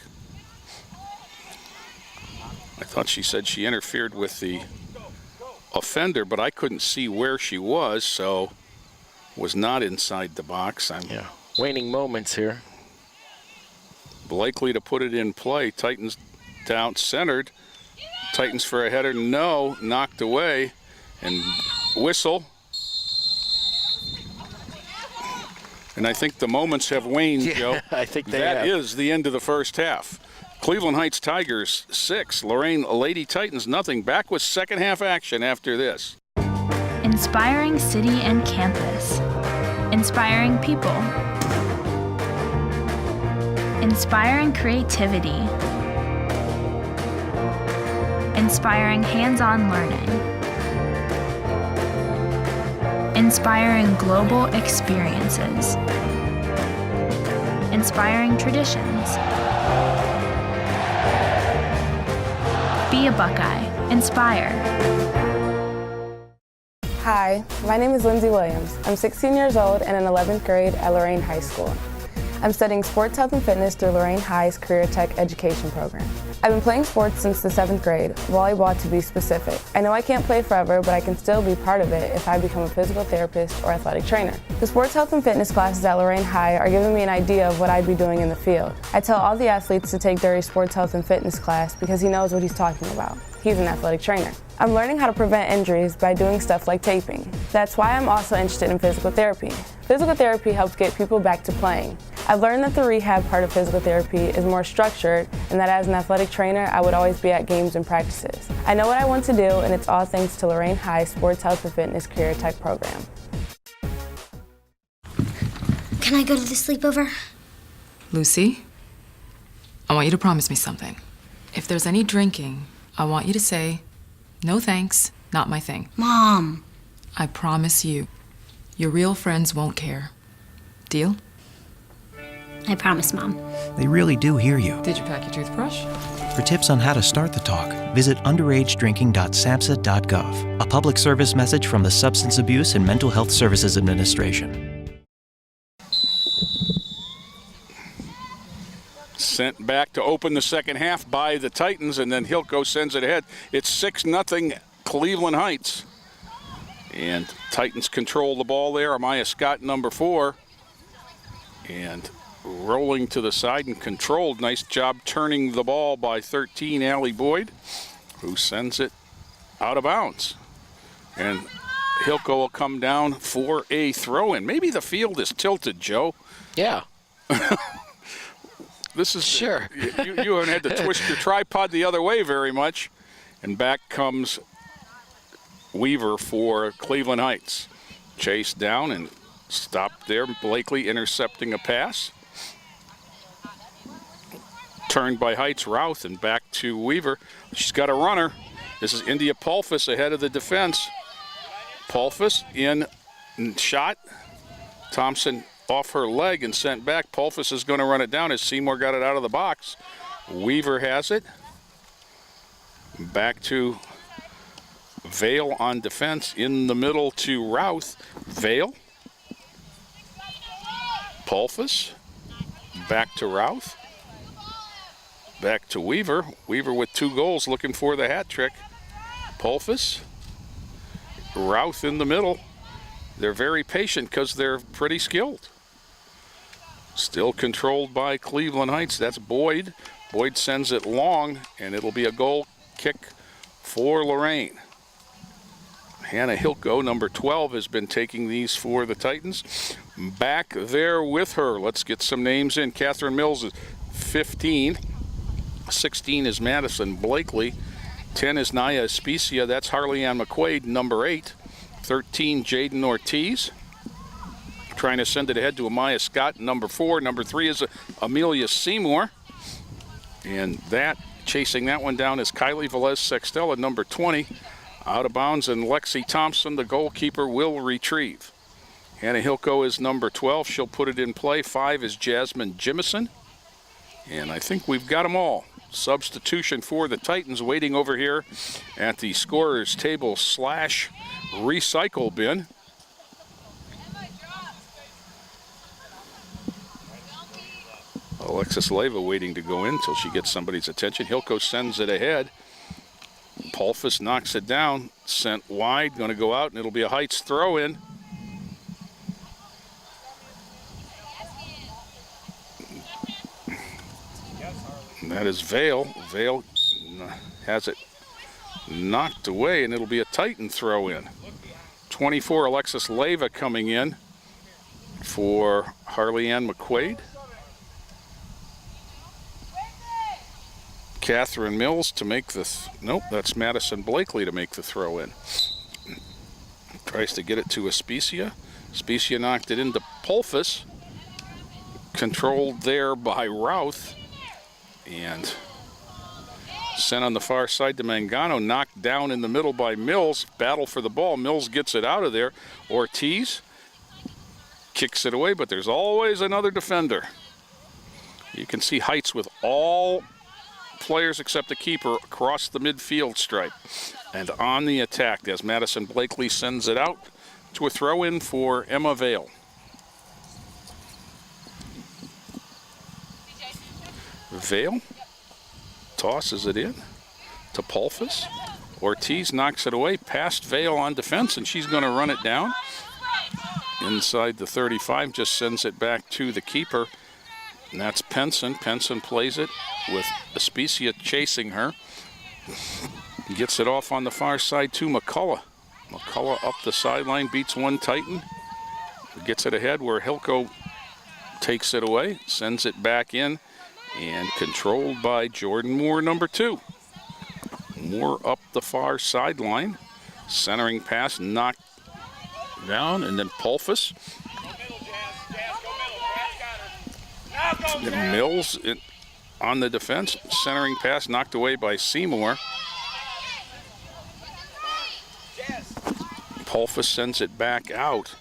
I thought she said she interfered with the offender, but I couldn't see where she was, so was not inside the box. Yeah, waning moments here. Blakely to put it in play. Titans down centered. Titans for a header. No, knocked away. And whistle. And I think the moments have waned, Yeah, Joe. I think they That have. is the end of the first half. Cleveland Heights Tigers 6, Lorain Lady Titans nothing. Back with second half action after this. Inspiring city and campus. Inspiring people. Inspiring creativity. Inspiring hands-on learning. Inspiring global experiences. Inspiring traditions. Be a Buckeye. Inspire. Hi, my name is Lindsay Williams. I'm 16 years old and in 11th grade at Lorain High School. I'm studying sports health and fitness through Lorain High's Career Tech Education program. I've been playing sports since the 7th grade, volleyball to be specific. I know I can't play forever, but I can still be part of it if I become a physical therapist or athletic trainer. The sports health and fitness classes at Lorain High are giving me an idea of what I'd be doing in the field. I tell all the athletes to take Dury's sports health and fitness class because he knows what he's talking about. He's an athletic trainer. I'm learning how to prevent injuries by doing stuff like taping. That's why I'm also interested in physical therapy. Physical therapy helps get people back to playing. I've learned that the rehab part of physical therapy is more structured and that as an athletic trainer, I would always be at games and practices. I know what I want to do, and it's all thanks to Lorain High Sports Health and Fitness Career Tech program. Can I go to the sleepover? Lucy, I want you to promise me something. If there's any drinking, I want you to say, "No thanks, not my thing." Mom. I promise you, your real friends won't care. Deal? I promise, Mom. They really do hear you. Did you pack your toothbrush? For tips on how to start the talk, visit underagedrinking.samhsa.gov. A public service message from the Substance Abuse and Mental Health Services Administration. Sent back to open the second half by the Titans, and then Hilko sends it ahead. It's 6-0 Cleveland Heights. And Titans control the ball there. Amaya Scott, number 4. And rolling to the side and controlled. Nice job turning the ball by 13, Allie Boyd, who sends it out of bounds. And Hilko will come down for a throw-in. Maybe the field is tilted, Joe. Yeah. This is Sure. You haven't had to twist your tripod the other way very much. And back comes Weaver for Cleveland Heights. Chase down and Stopped there, Blakely intercepting a pass. Turned by Heights, Routh, and back to Weaver. She's got a runner. This is India Pulfus ahead of the defense. Pulfus in shot. Thompson off her leg and sent back. Pulfus is going to run it down as Seymour got it out of the box. Weaver has it. Back to Vale on defense. In the middle to Routh. Vale. Pulfus. Back to Routh. Back to Weaver. Weaver with 2 goals looking for the hat trick. Pulfus. Routh in the middle. They're very patient because they're pretty skilled. Still controlled by Cleveland Heights. That's Boyd. Boyd sends it long, and it'll be a goal kick for Lorain. Hannah Hilko, number 12, has been taking these for the Titans. Back there with her. Let's get some names in. Catherine Mills is 15. 16 is Madison Blakely. 10 is Naya Especia. That's Harley Ann McQuaid, number 8. 13, Jaden Ortiz. Trying to send it ahead to Amaya Scott, number 4. Number 3 is Amelia Seymour. And that, chasing that one down, is Kylie Velez Sextella, number 20. Out of bounds, and Lexi Thompson, the goalkeeper, will retrieve. Hannah Hilko is number 12. She'll put it in play. 5 is Jasmine Jimison. And I think we've got them all. Substitution for the Titans waiting over here at the scorer's table / recycle bin. Alexis Leyva waiting to go in until she gets somebody's attention. Hilko sends it ahead. Pulfus knocks it down, sent wide, going to go out, and it'll be a Heights throw-in. And that is Vale. Vale has it knocked away, and it'll be a Titan throw-in. 24, Alexis Leyva coming in for Harley Ann McQuaid. Catherine Mills to make the, nope, that's Madison Blakely to make the throw-in. Tries to get it to Especia. Especia knocked it into Pulfus. Controlled there by Routh. And sent on the far side to Mangano. Knocked down in the middle by Mills. Battle for the ball. Mills gets it out of there. Ortiz kicks it away, but there's always another defender. You can see Heights with all players except the keeper across the midfield stripe. And on the attack as Madison Blakely sends it out to a throw-in for Emma Vale. Vale tosses it in to Pulfus. Ortiz knocks it away past Vale on defense, and she's going to run it down. Inside the 35, just sends it back to the keeper. And that's Penson. Penson plays it with Especia chasing her. Gets it off on the far side to McCullough. McCullough up the sideline, beats one Titan. Gets it ahead where Hilko takes it away, sends it back in, and controlled by Jordan Moore, number 2. Moore up the far sideline. Centering pass knocked down, and then Pulfus. Mills on the defense, centering pass knocked away by Seymour. Pulfus sends it back out.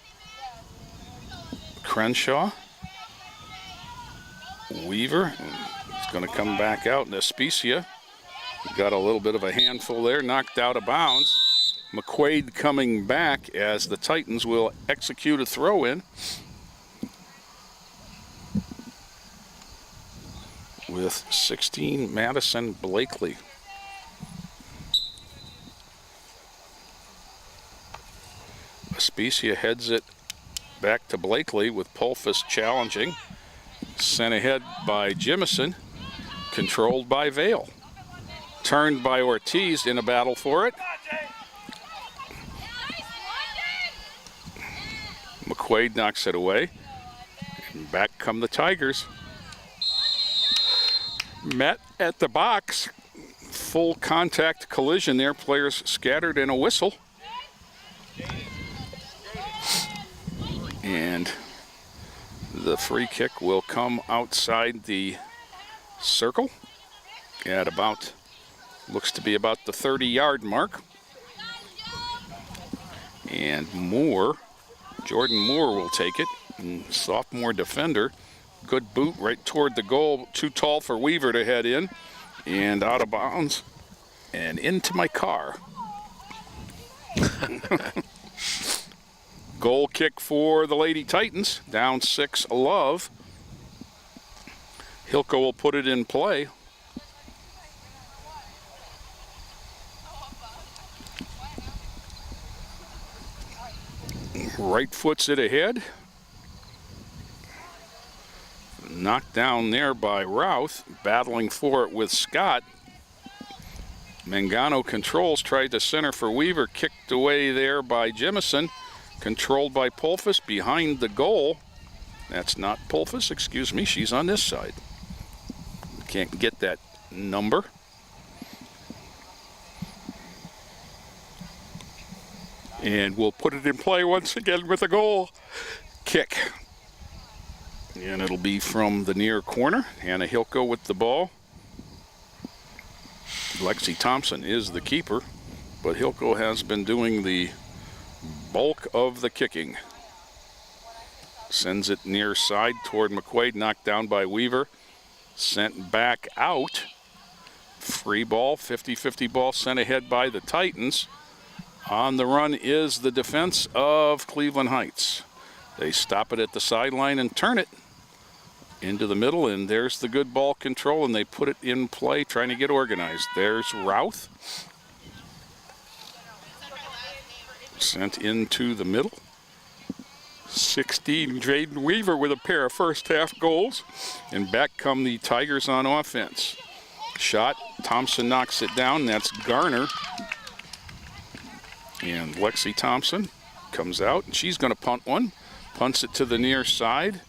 Crenshaw. Weaver is going to come back out, and Especia got a little bit of a handful there, knocked out of bounds. McQuaid coming back as the Titans will execute a throw-in. With 16, Madison Blakely. Especia heads it back to Blakely with Pulfus challenging. Sent ahead by Jimison. Controlled by Vale. Turned by Ortiz in a battle for it. McQuaid knocks it away. And back come the Tigers. Met at the box. Full contact collision there. Players scattered in a whistle. And the free kick will come outside the circle at about, looks to be about the 30-yard mark. And Jordan Moore will take it. And sophomore defender, good boot right toward the goal. Too tall for Weaver to head in. And out of bounds and into my car. Goal kick for the Lady Titans, down 6 love. Hilko will put it in play. Right foots it ahead. Knocked down there by Routh, battling for it with Scott. Mangano controls, tried to center for Weaver, kicked away there by Jemison. Controlled by Pulfus behind the goal. That's not Pulfus, excuse me, she's on this side. Can't get that number. And we'll put it in play once again with a goal kick. And it'll be from the near corner. Hannah Hilko with the ball. Lexi Thompson is the keeper, but Hilko has been doing the bulk of the kicking. Sends it near side toward McQuaid, knocked down by Weaver. Sent back out. Free ball, 50-50 ball sent ahead by the Titans. On the run is the defense of Cleveland Heights. They stop it at the sideline and turn it into the middle, and there's the good ball control, and they put it in play, trying to get organized. There's Routh. Sent into the middle. 16, Jaden Weaver with a pair of first half goals. And back come the Tigers on offense. Shot, Thompson knocks it down, that's Garner. And Lexi Thompson comes out, and she's gonna punt one. Punts it to the near side.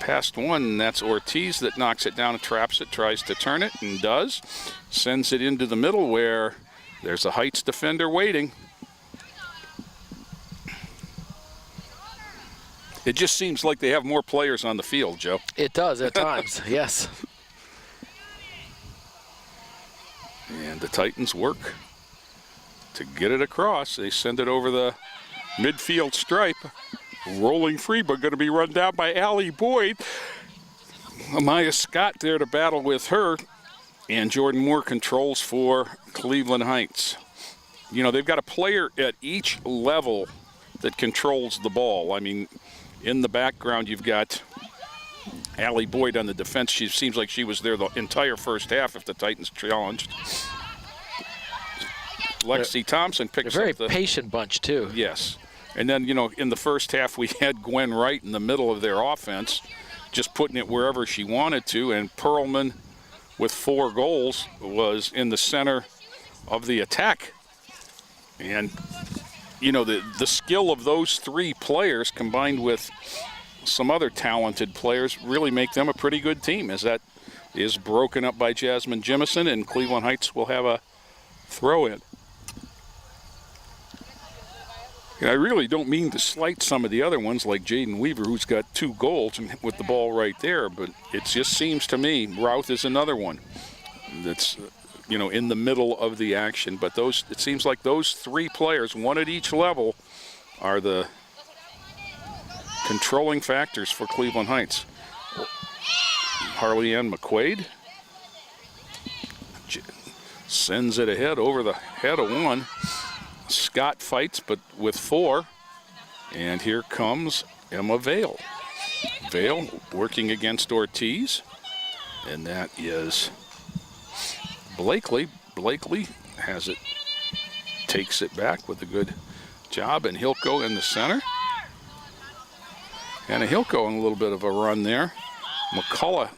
Past one, and that's Ortiz that knocks it down and traps it, tries to turn it, and does. Sends it into the middle where there's a Heights defender waiting. It just seems like they have more players on the field, Joe. It does at times, yes. And the Titans work to get it across. They send it over the midfield stripe. Rolling free, but going to be run down by Allie Boyd. Amaya Scott there to battle with her. And Jordan Moore controls for Cleveland Heights. You know, they've got a player at each level that controls the ball. I mean, in the background, you've got Allie Boyd on the defense. She seems like she was there the entire first half if the Titans challenged. Lexi Thompson picks up the... A very patient bunch, too. Yes. And then, you know, in the first half, we had Gwen Wright in the middle of their offense, just putting it wherever she wanted to. And Perlman, with 4 goals, was in the center of the attack. And, you know, the skill of those 3 players combined with some other talented players really make them a pretty good team, as that is broken up by Jasmine Jemison, and Cleveland Heights will have a throw-in. And I really don't mean to slight some of the other ones like Jaden Weaver, who's got 2 goals and with the ball right there, but it just seems to me Routh is another one that's, you know, in the middle of the action. But those, it seems like those 3 players, one at each level, are the controlling factors for Cleveland Heights. Harley Ann McQuaid sends it ahead over the head of one. Scott fights, but with 4. And here comes Emma Vale. Vale working against Ortiz. And that is Blakely. Blakely has it, takes it back with a good job, and Hilko in the center. And a Hilko in a little bit of a run there. McCullough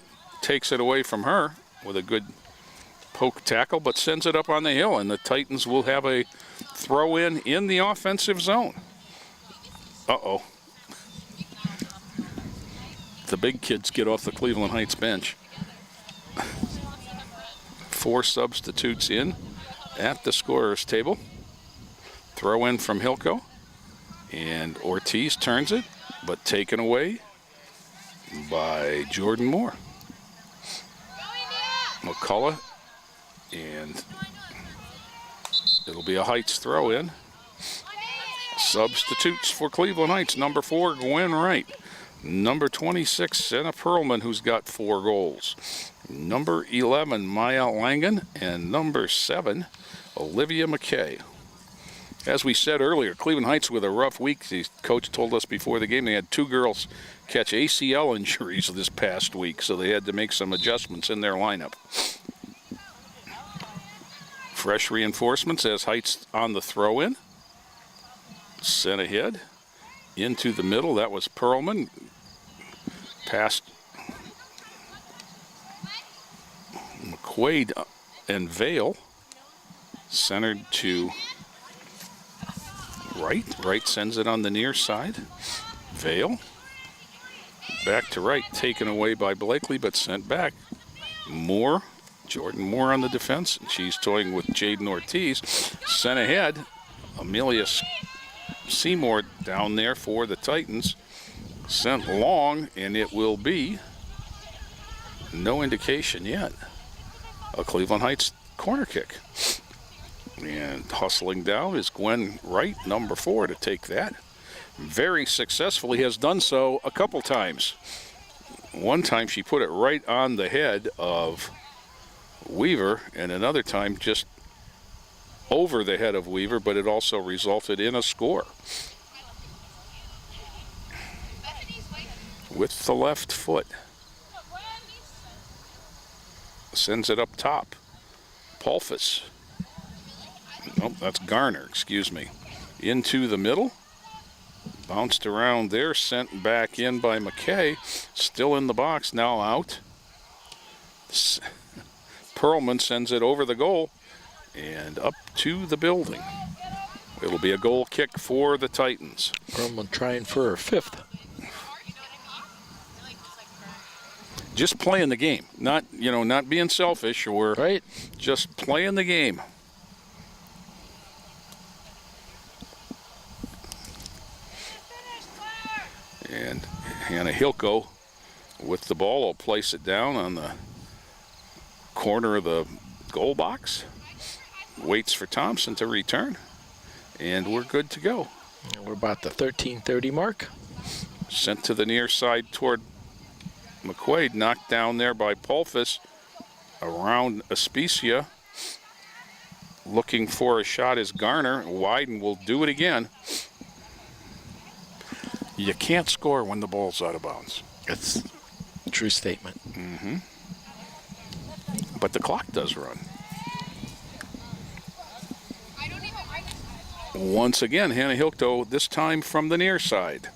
takes it away from her with a good poke tackle, but sends it up on the hill, and the Titans will have a throw in the offensive zone. Uh-oh. The big kids get off the Cleveland Heights bench. 4 substitutes in at the scorer's table. Throw in from Hilko. And Ortiz turns it, but taken away by Jordan Moore. McCullough, and it'll be a Heights throw in. Substitutes for Cleveland Heights, number 4, Gwen Wright. Number 26, Senna Perlman, who's got 4 goals. Number 11, Maya Langen, and number 7, Olivia McKay. As we said earlier, Cleveland Heights with a rough week. The coach told us before the game they had 2 girls catch ACL injuries this past week, so they had to make some adjustments in their lineup. Fresh reinforcements as Heights on the throw-in. Sent ahead into the middle. That was Perlman. Past McQuaid and Vale. Centered to Wright. Wright sends it on the near side. Vale. Back to Wright. Taken away by Blakely, but sent back. Moore. Jordan Moore on the defense. She's toying with Jaden Ortiz. Sent ahead. Amelia Seymour down there for the Titans. Sent long, and it will be no indication yet. A Cleveland Heights corner kick. And hustling down is Gwen Wright, number 4, to take that. Very successfully has done so a couple times. One time she put it right on the head of Weaver, and another time just over the head of Weaver, but it also resulted in a score. With the left foot. Sends it up top. Polfus. Nope, that's Garner, excuse me. Into the middle. Bounced around there, sent back in by McKay. Still in the box, now out. Perlman sends it over the goal and up to the building. It'll be a goal kick for the Titans. Perlman trying for her 5th. Just playing the game, not being selfish or right. Just playing the game. And Hannah Hilko with the ball will place it down on the corner of the goal box. Waits for Thompson to return. And we're good to go. We're about the 13:30 mark. Sent to the near side toward McQuaid, knocked down there by Polfus. Around Aspicia. Looking for a shot is Garner. Wyden will do it again. You can't score when the ball's out of bounds. That's a true statement. Mm-hmm. But the clock does run. Once again, Hannah Hilto, this time from the near side.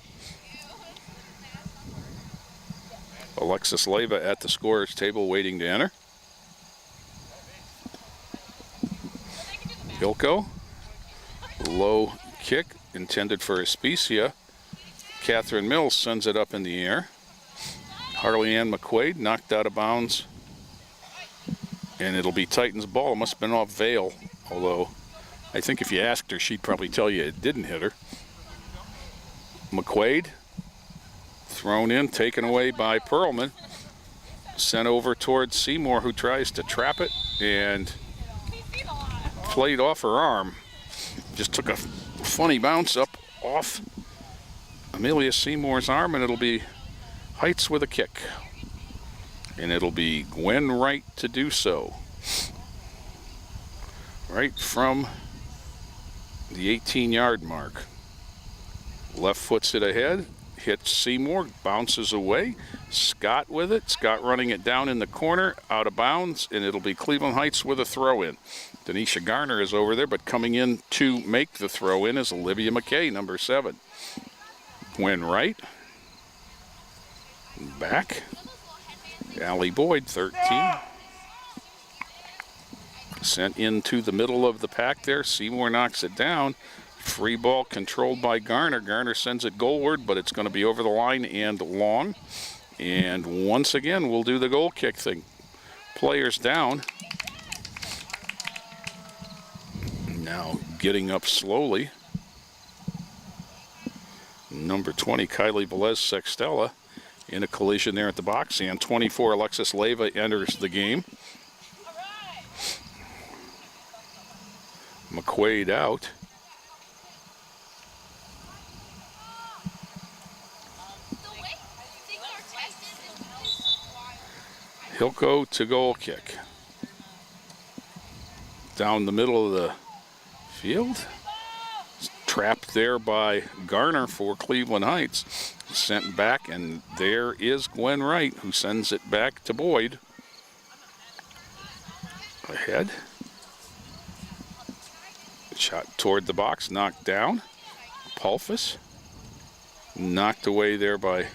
Alexis Leyva at the scorer's table waiting to enter. Hilko, low kick intended for Aspicia. Catherine Mills sends it up in the air. Harley Ann McQuaid knocked out of bounds. And it'll be Titans ball. It must have been off Vale, although I think if you asked her, she'd probably tell you it didn't hit her. McQuaid, thrown in, taken away by Perlman. Sent over towards Seymour, who tries to trap it and played off her arm. Just took a funny bounce up off Amelia Seymour's arm, and it'll be Heights with a kick. And it'll be Gwen Wright to do so. Right from the 18-yard mark. Left foots it ahead, hits Seymour, bounces away. Scott with it. Scott running it down in the corner, out of bounds, and it'll be Cleveland Heights with a throw-in. Denisha Garner is over there, but coming in to make the throw-in is Olivia McKay, number 7. Gwen Wright. Back. Allie Boyd, 13. Sent into the middle of the pack there. Seymour knocks it down. Free ball controlled by Garner. Garner sends it goalward, but it's going to be over the line and long. And once again, we'll do the goal kick thing. Players down. Now getting up slowly. Number 20, Kylie Velez Sextella, in a collision there at the box. And 24, Alexis Leyva enters the game. McQuaid out. Hilko to goal kick. Down the middle of the field. Trapped there by Garner for Cleveland Heights. Sent back, and there is Gwen Wright, who sends it back to Boyd. Ahead. Shot toward the box, knocked down. Pulfus. Knocked away there by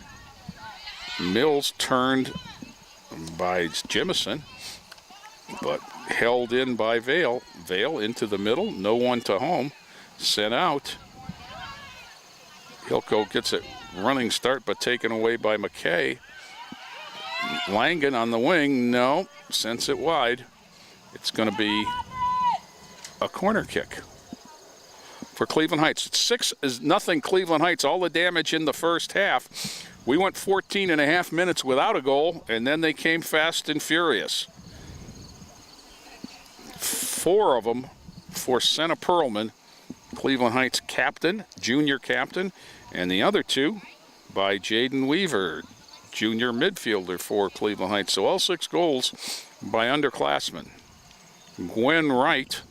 Mills, turned by Jemison, but held in by Vale. Vale into the middle, no one to home, sent out. Hilko gets a running start, but taken away by McKay. Langen on the wing, no, sends it wide. It's going to be a corner kick for Cleveland Heights. It's 6-0 Cleveland Heights, all the damage in the first half. We went 14 and a half minutes without a goal, and then they came fast and furious. 4 of them for Senna Perlman, Cleveland Heights captain, junior captain, and the other 2 by Jaden Weaver, junior midfielder for Cleveland Heights. So all 6 goals by underclassmen. Gwen Wright,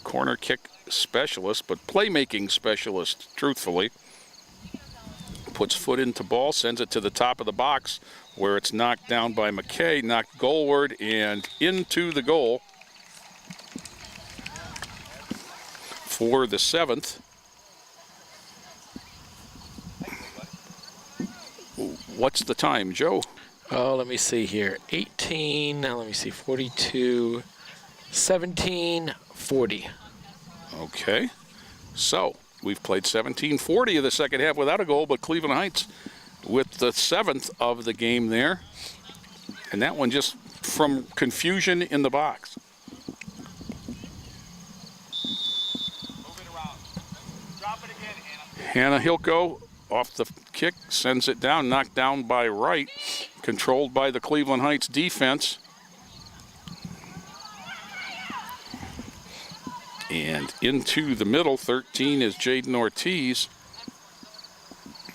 corner kick specialist, but playmaking specialist, truthfully. Puts foot into ball, sends it to the top of the box where it's knocked down by McKay, knocked goalward and into the goal for the 7th. What's the time, Joe? Oh, let me see here. 18, now let me see, 42, 17, 40. Okay, so we've played 17:40 of the second half without a goal, but Cleveland Heights with the 7th of the game there. And that one just from confusion in the box. Move it around. Drop it again, Hannah Hilko off the kick, sends it down, knocked down by Wright, controlled by the Cleveland Heights defense. And into the middle, 13 is Jaden Ortiz.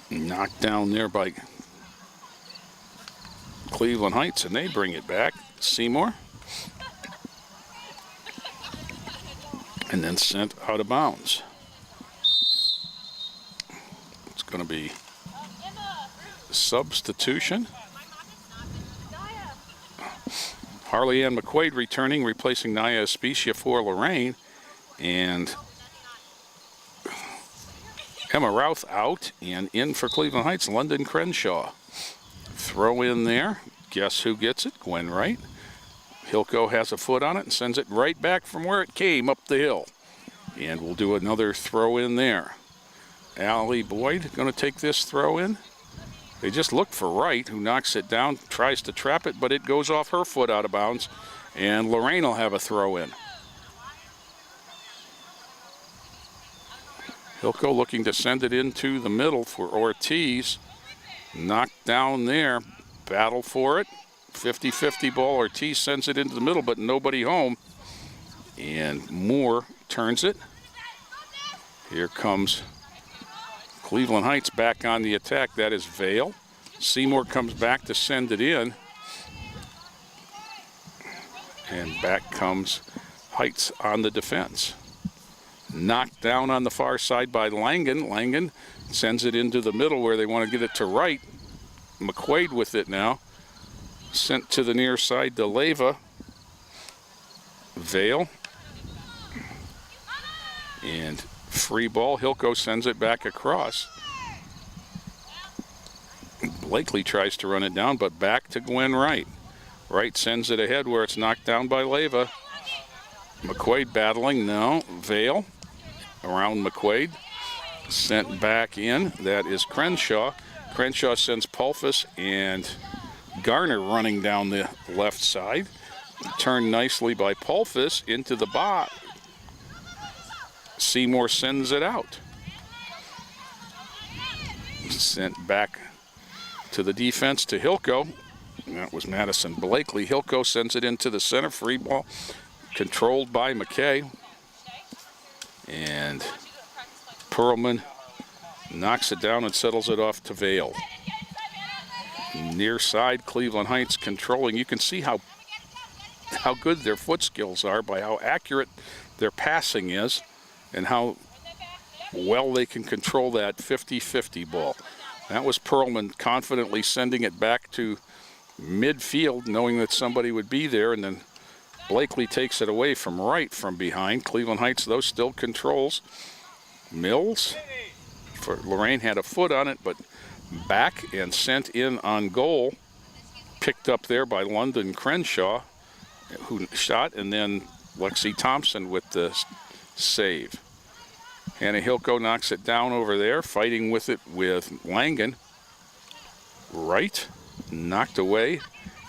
Knocked down there by Cleveland Heights, and they bring it back. Seymour. And then sent out of bounds. It's going to be substitution. Harley Ann McQuaid returning, replacing Naya Especia for Lorain. And Emma Routh out, and in for Cleveland Heights, London Crenshaw. Throw in there. Guess who gets it? Gwen Wright. Hilko has a foot on it and sends it right back from where it came up the hill. And we'll do another throw in there. Allie Boyd going to take this throw in. They just look for Wright, who knocks it down, tries to trap it, but it goes off her foot out of bounds. And Lorain will have a throw in. Hilko looking to send it into the middle for Ortiz. Knocked down there. Battle for it. 50-50 ball. Ortiz sends it into the middle, but nobody home. And Moore turns it. Here comes Cleveland Heights back on the attack. That is Vale. Seymour comes back to send it in. And back comes Heights on the defense. Knocked down on the far side by Langen. Langen sends it into the middle where they want to get it to Wright. McQuaid with it now. Sent to the near side to Leyva. Vale. And free ball. Hilko sends it back across. Blakely tries to run it down, but back to Gwen Wright. Wright sends it ahead where it's knocked down by Leyva. McQuaid battling. No. Vale. Around McQuaid, sent back in. That is Crenshaw. Crenshaw sends Pulfus and Garner running down the left side. Turned nicely by Pulfus into the box. Seymour sends it out. Sent back to the defense to Hilko. That was Madison Blakely. Hilko sends it into the center. Free ball controlled by McKay. And Perlman knocks it down and settles it off to Vale. Near side, Cleveland Heights controlling. You can see how good their foot skills are by how accurate their passing is and how well they can control that 50-50 ball. That was Perlman confidently sending it back to midfield, knowing that somebody would be there, and then Blakely takes it away from right from behind. Cleveland Heights, though, still controls. Mills for Lorain had a foot on it, but back and sent in on goal. Picked up there by London Crenshaw, who shot, and then Lexi Thompson with the save. Hannah Hilko knocks it down over there, fighting with it with Langen. Right, knocked away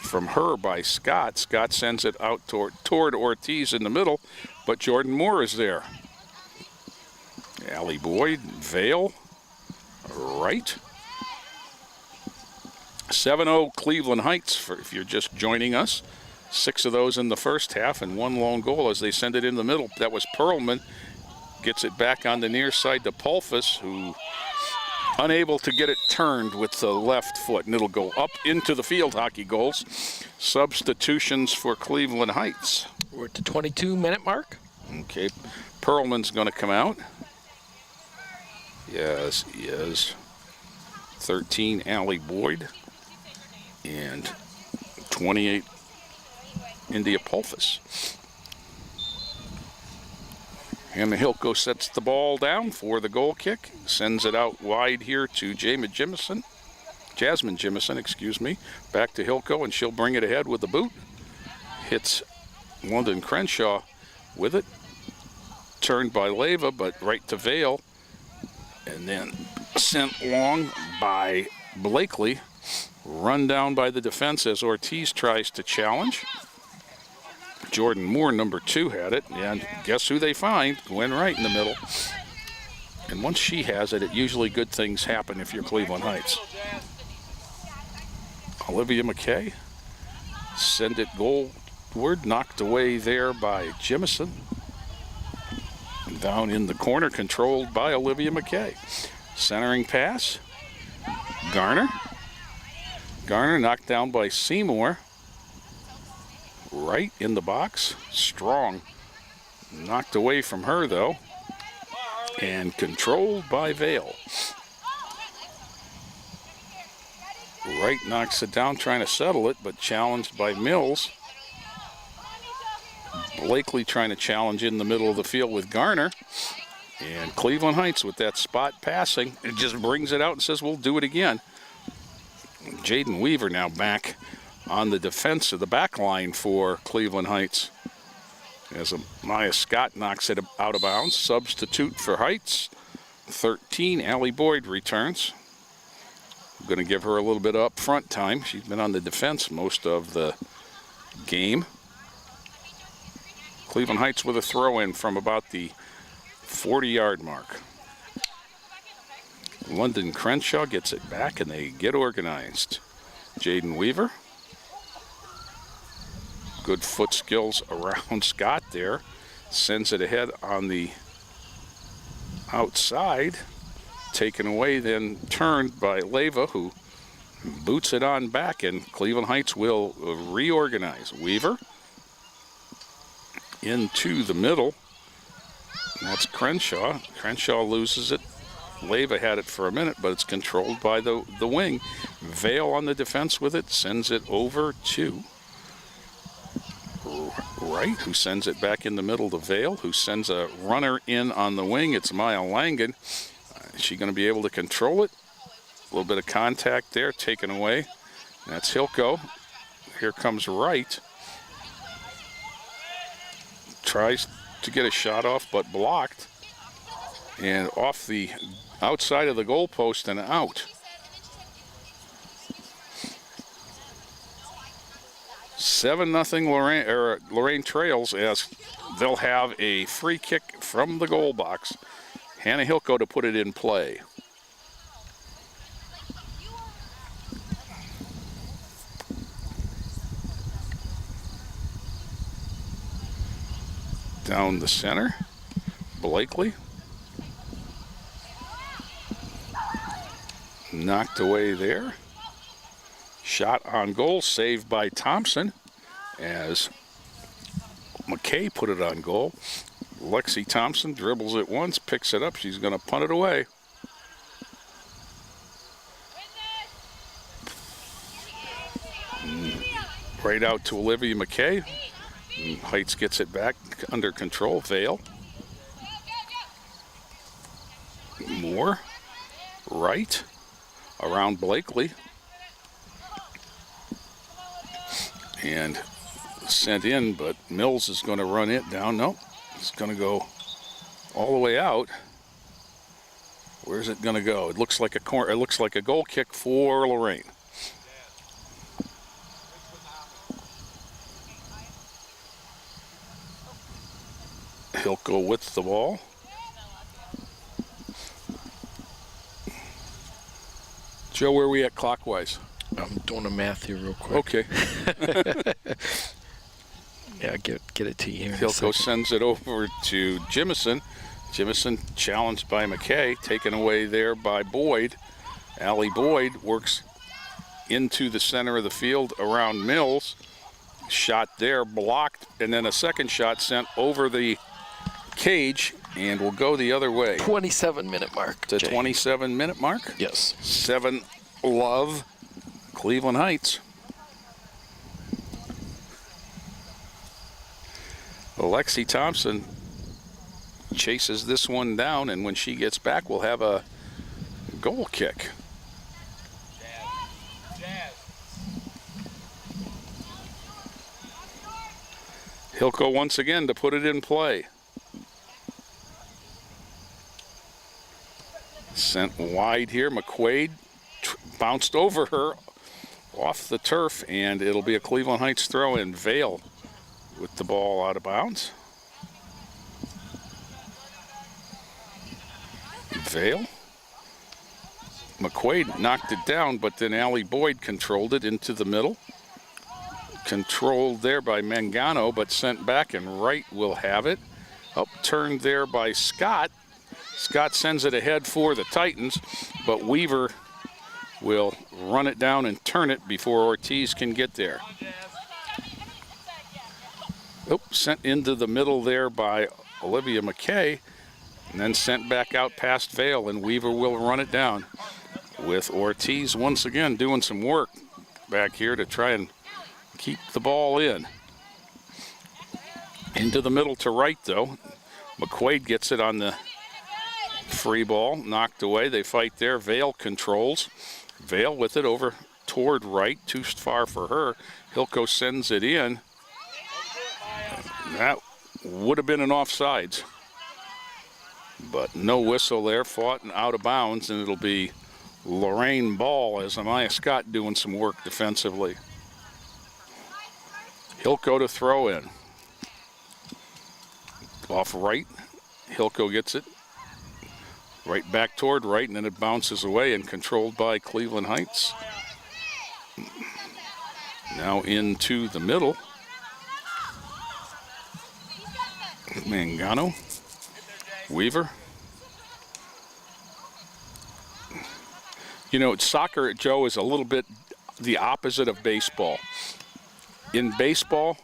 from her by Scott. Scott sends it out toward Ortiz in the middle, but Jordan Moore is there. Allie Boyd, Vale, right. 7-0 Cleveland Heights, if you're just joining us. 6 of those in the first half and 1 lone goal as they send it in the middle. That was Perlman. Gets it back on the near side to Pulfus, who unable to get it turned with the left foot, and it'll go up into the field hockey goals. Substitutions for Cleveland Heights. We're at the 22-minute mark. Okay, Perlman's going to come out. Yes, he is. 13, Allie Boyd. And 28, India Pulfus. Hannah Hilko sets the ball down for the goal kick. Sends it out wide here to Jasmine Jimison, excuse me. Back to Hilko, and she'll bring it ahead with the boot. Hits London Crenshaw with it. Turned by Leva, but right to Vale. And then sent long by Blakely. Run down by the defense as Ortiz tries to challenge. Jordan Moore, number 2, had it, and guess who they find? Gwen Wright in the middle. And once she has it, usually good things happen if you're Cleveland Heights. Olivia McKay, send it goalward, knocked away there by Jimison. Down in the corner, controlled by Olivia McKay. Centering pass, Garner. Garner knocked down by Seymour. Right in the box, Strong. Knocked away from her, though, and controlled by Vale. Wright knocks it down, trying to settle it, but challenged by Mills. Blakely trying to challenge in the middle of the field with Garner. And Cleveland Heights with that spot passing, it just brings it out and says, we'll do it again. Jaden Weaver now back on the defense of the back line for Cleveland Heights. As Maya Scott knocks it out of bounds. Substitute for Heights. 13, Allie Boyd returns. I'm going to give her a little bit of up front time. She's been on the defense most of the game. Cleveland Heights with a throw-in from about the 40-yard mark. London Crenshaw gets it back, and they get organized. Jaden Weaver. Good foot skills around Scott there. Sends it ahead on the outside. Taken away, then turned by Leva, who boots it on back, and Cleveland Heights will reorganize. Weaver into the middle. That's Crenshaw. Crenshaw loses it. Leva had it for a minute, but it's controlled by the wing. Vale on the defense with it, sends it over to Wright, who sends it back in the middle to Vale, who sends a runner in on the wing. It's Maya Langen. Is she going to be able to control it? A little bit of contact there, taken away. That's Hilko. Here comes Wright. Tries to get a shot off, but blocked. And off the outside of the goalpost and out. 7-0 Lorain trails as they'll have a free kick from the goal box. Hannah Hilko to put it in play. Down the center, Blakely. Knocked away there. Shot on goal, saved by Thompson as McKay put it on goal. Lexi Thompson dribbles it once, picks it up. She's going to punt it away. Right out to Olivia McKay. Heights gets it back under control. Vale. Moore. Right. Around Blakely. And sent in, but Mills is going to run it down. Nope. It's going to go all the way out. Where's it going to go? It looks like a corner. It looks like a goal kick for Lorain. He'll go with the ball. Joe, where are we at clockwise? I'm doing the math here real quick. Okay. Yeah, get it to you here. Hilco sends it over to Jimison. Jimison challenged by McKay, taken away there by Boyd. Allie Boyd works into the center of the field around Mills. Shot there, blocked, and then a second shot sent over the cage and will go the other way. 27-minute mark. The 27-minute mark? Yes. 7 love, Cleveland Heights. Alexi Thompson chases this one down, and when she gets back, we'll have a goal kick. Hilco once again to put it in play. Sent wide here. McQuaid bounced over her off the turf, and it'll be a Cleveland Heights throw in. Vale with the ball out of bounds. Vale. McQuaid knocked it down, but then Allie Boyd controlled it into the middle. Controlled there by Mangano, but sent back, and Wright will have it. Upturned there by Scott. Scott sends it ahead for the Titans, but Weaver will run it down and turn it before Ortiz can get there. Sent into the middle there by Olivia McKay, and then sent back out past Vale, and Weaver will run it down with Ortiz once again doing some work back here to try and keep the ball in. Into the middle to Wright, though. McQuaid gets it on the free ball, knocked away. They fight there. Vale controls. Vale with it over toward Wright, too far for her. Hilco sends it in. That would have been an offsides, but no whistle there. Fought and out of bounds, and it'll be Lorain ball as Amaya Scott doing some work defensively. Hilco to throw in. Off Wright. Hilco gets it. Right back toward Wright, and then it bounces away and controlled by Cleveland Heights. Now into the middle. Mangano. Weaver. You know, soccer, Joe, is a little bit the opposite of baseball. In baseball,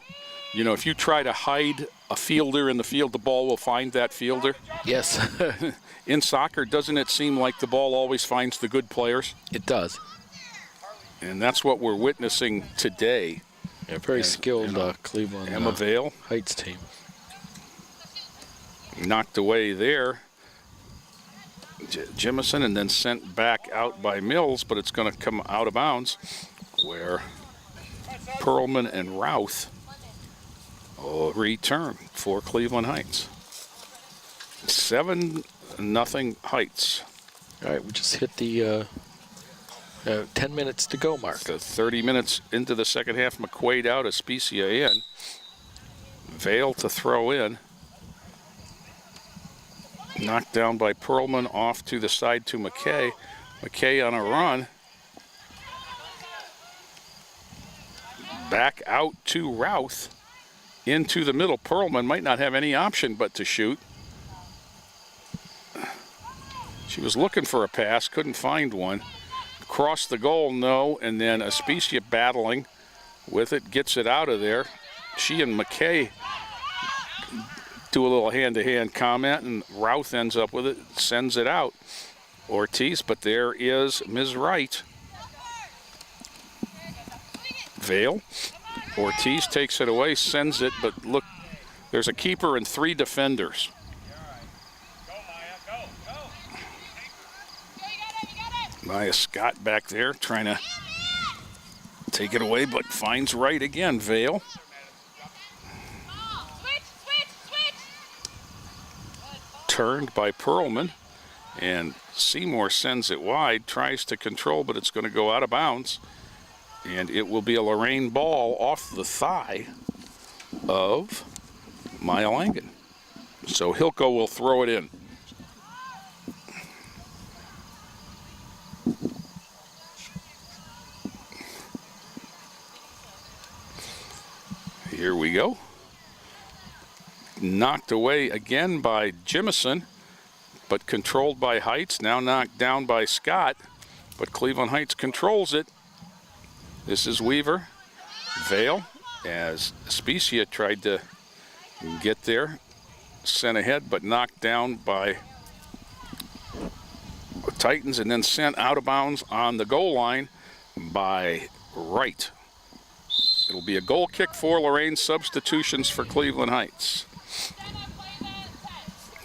you know, if you try to hide a fielder in the field, the ball will find that fielder. Yes. In soccer, doesn't it seem like the ball always finds the good players? It does. And that's what we're witnessing today. Yeah, very skilled Cleveland Emma Vale. Heights team. Knocked away there. Jimison, and then sent back out by Mills, but it's going to come out of bounds where Perlman and Routh will return for Cleveland Heights. 7-0 Heights. All right, we just hit the 10 minutes to go mark. 30 minutes into the second half. McQuaid out, Aspicia in. Vale to throw in. Knocked down by Perlman, off to the side to McKay. McKay on a run. Back out to Routh. into the middle. Perlman might not have any option but to shoot. She was looking for a pass, couldn't find one. Crossed the goal, no, and then Aspicia battling with it, gets it out of there. She and McKay do a little hand-to-hand comment, and Routh ends up with it, sends it out. Ortiz, but there is Ms. Wright. Vale. Ortiz takes it away, sends it, but look, there's a keeper and 3 defenders. Maya Scott back there trying to take it away, but finds Wright again. Vale. Turned by Perlman, and Seymour sends it wide, tries to control, but it's going to go out of bounds, and it will be a Lorain ball off the thigh of Maya Langen. So Hilko will throw it in. Here we go. Knocked away again by Jimison, but controlled by Heights. Now knocked down by Scott, but Cleveland Heights controls it. This is Weaver. Vale, as Aspicia tried to get there, sent ahead, but knocked down by Titans, and then sent out of bounds on the goal line by Wright. It'll be a goal kick for Lorain. Substitutions for Cleveland Heights.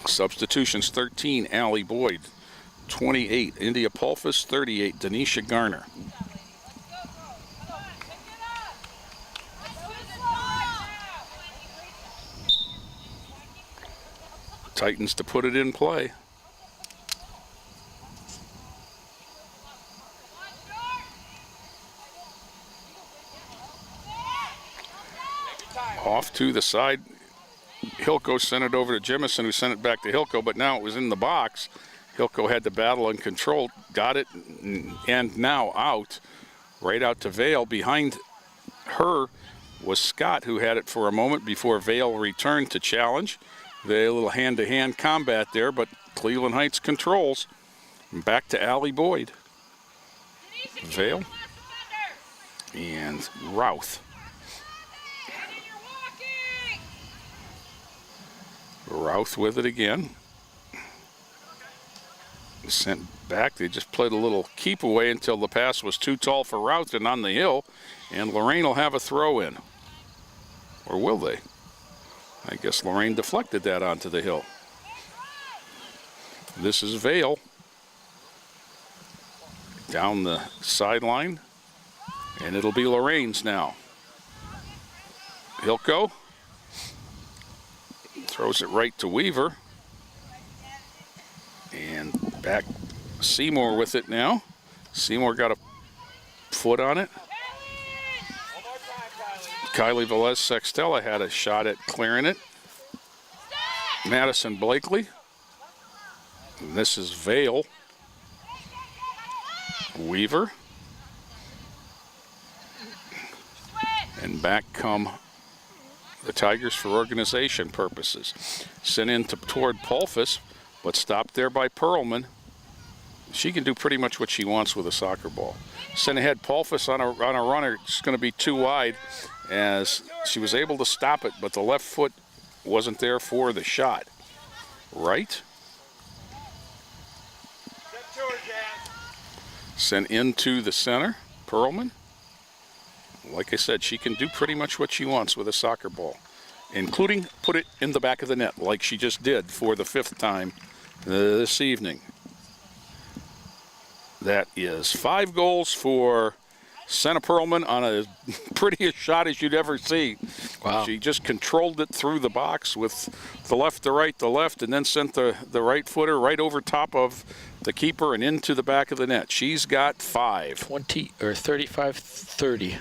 Substitutions: 13, Allie Boyd. 28, India Pulfus. 38, Denisha Garner. Titans to put it in play. Off to the side. Hilko sent it over to Jimison, who sent it back to Hilko, but now it was in the box. Hilko had to battle and control, got it, and now out. Right out to Vale. Behind her was Scott, who had it for a moment before Vale returned to challenge. A little hand-to-hand combat there, but Cleveland Heights controls. Back to Allie Boyd. Vale and Routh. Routh with it again. Sent back. They just played a little keep away until the pass was too tall for Routh and on the hill. And Lorain will have a throw in. Or will they? I guess Lorain deflected that onto the hill. This is Vale. Down the sideline. And it'll be Lorain's now. Hilko throws it right to Weaver. And back Seymour with it now. Seymour got a foot on it. Kylie Velez Sextella had a shot at clearing it. Madison Blakely. And this is Vale. Weaver. And back come the Tigers for organization purposes. Sent in toward Pulfus, but stopped there by Perlman. She can do pretty much what she wants with a soccer ball. Sent ahead Pulfus on a runner. It's going to be too wide, as she was able to stop it, but the left foot wasn't there for the shot. Right? Sent into the center, Perlman. Like I said, she can do pretty much what she wants with a soccer ball, including put it in the back of the net like she just did for the 5th time this evening. That is 5 goals for Senna Perlman on a prettiest shot as you'd ever see. Wow. She just controlled it through the box with the left to right, the left, and then sent the right footer right over top of the keeper and into the back of the net. She's got 5. 35-30.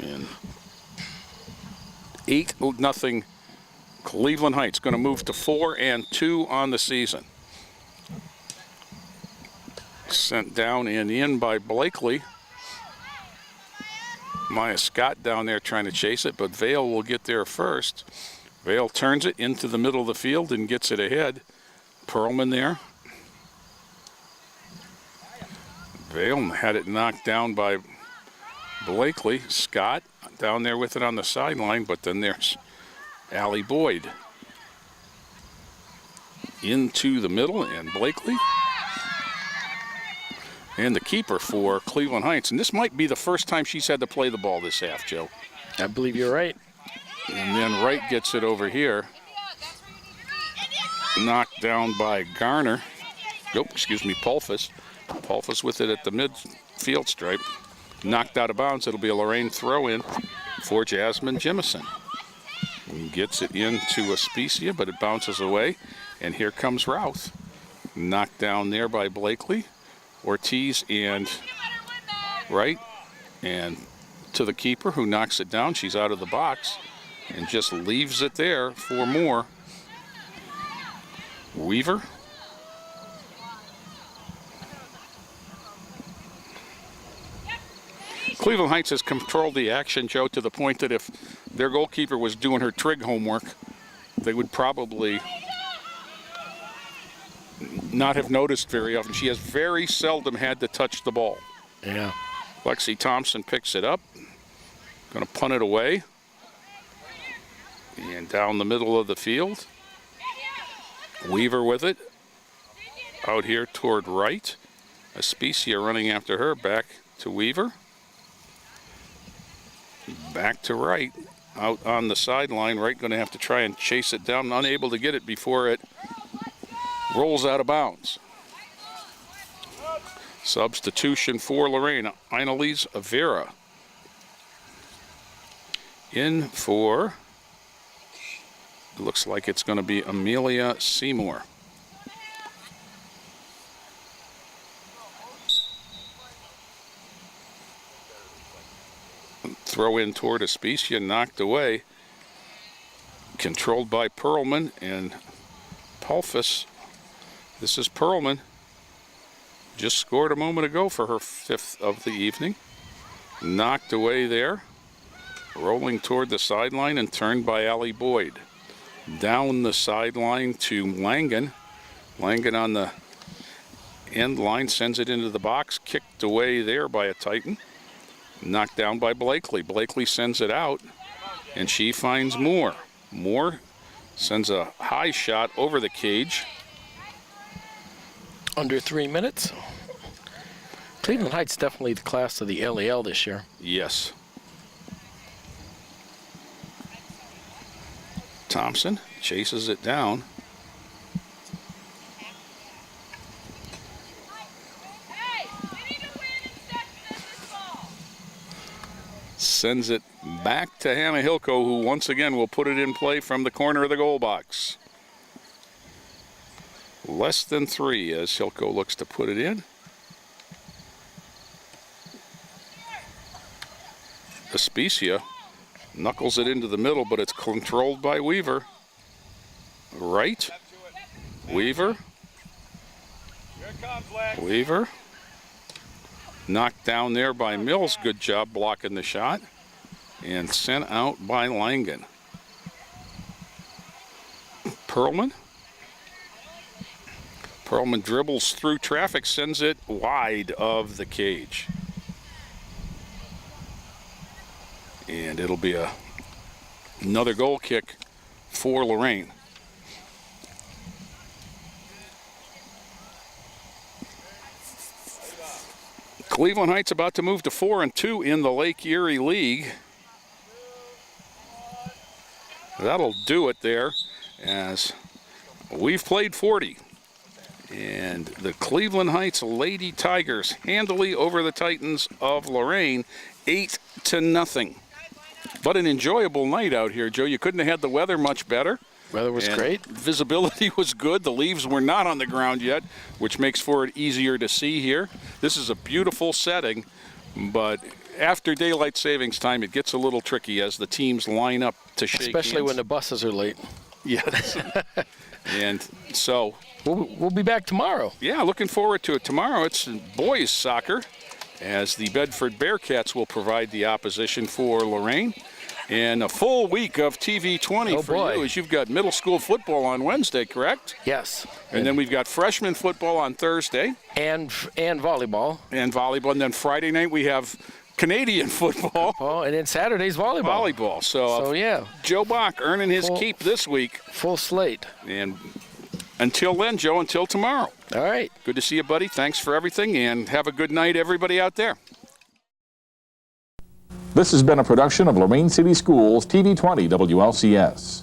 And 8-0 Cleveland Heights, going to move to 4-2 on the season. Sent down and in by Blakely. Maya Scott down there trying to chase it, but Vale will get there first. Vale turns it into the middle of the field and gets it ahead. Perlman there. Vale had it knocked down by Blakely. Scott down there with it on the sideline, but then there's Allie Boyd. Into the middle, and Blakely. And the keeper for Cleveland Heights. And this might be the first time she's had to play the ball this half, Joe. I believe you're right. And then Wright gets it over here. Knocked down by Garner. Pulfus. Pulfus with it at the midfield stripe. Knocked out of bounds. It'll be a Lorain throw-in for Jasmine Jemison. Gets it into Aspicia, but it bounces away. And here comes Routh. Knocked down there by Blakely. Ortiz and Wright. And to the keeper who knocks it down. She's out of the box and just leaves it there for more. Weaver. Cleveland Heights has controlled the action, Joe, to the point that if their goalkeeper was doing her trig homework, they would probably not have noticed very often. She has very seldom had to touch the ball. Yeah. Lexi Thompson picks it up. Going to punt it away. And down the middle of the field. Weaver with it. Out here toward Wright. Aspicia running after her. Back to Weaver. Back to Wright. Out on the sideline. Wright going to have to try and chase it down. Unable to get it before it rolls out of bounds. Substitution for Lorain. Inalise Vera. In for, it looks like it's going to be Amelia Seymour. Throw in toward Aspicia, knocked away. Controlled by Perlman and Pulfus. This is Perlman. Just scored a moment ago for her 5th of the evening. Knocked away there. Rolling toward the sideline and turned by Allie Boyd. Down the sideline to Langen. Langen on the end line sends it into the box. Kicked away there by a Titan. Knocked down by Blakely. Blakely sends it out, and she finds Moore. Moore sends a high shot over the cage. Under 3 minutes. Cleveland Heights definitely the class of the LEL this year. Yes. Thompson chases it down. Sends it back to Hannah Hilko, who once again will put it in play from the corner of the goal box. Less than 3 as Hilko looks to put it in. Aspicia knuckles it into the middle, but it's controlled by Weaver. Right. Weaver. Weaver. Knocked down there by Mills. Good job blocking the shot. And sent out by Langen. Perlman. Perlman dribbles through traffic, sends it wide of the cage. And it'll be another goal kick for Lorain. Cleveland Heights about to move to 4-2 in the Lake Erie League. That'll do it there, as we've played 40. And the Cleveland Heights Lady Tigers handily over the Titans of Lorain, 8-0. But an enjoyable night out here, Joe. You couldn't have had the weather much better. Weather was great. Visibility was good. The leaves were not on the ground yet, which makes for it easier to see here. This is a beautiful setting, but after daylight savings time, it gets a little tricky as the teams line up to shake Especially hands. when the buses are late. Yes. And so we'll be back tomorrow. Yeah, looking forward to it. Tomorrow it's boys soccer, as the Bedford Bearcats will provide the opposition for Lorain. And a full week of TV 20 for you, as you've got middle school football on Wednesday, correct? Yes. And then we've got freshman football on Thursday. And volleyball. And volleyball. And then Friday night we have Canadian football. Oh, and then Saturday's volleyball. Volleyball. So yeah. Joe Bach earning his keep this week. Full slate. And until then, Joe, until tomorrow. All right. Good to see you, buddy. Thanks for everything, and have a good night, everybody out there. This has been a production of Lorain City Schools TV 20 WLCS.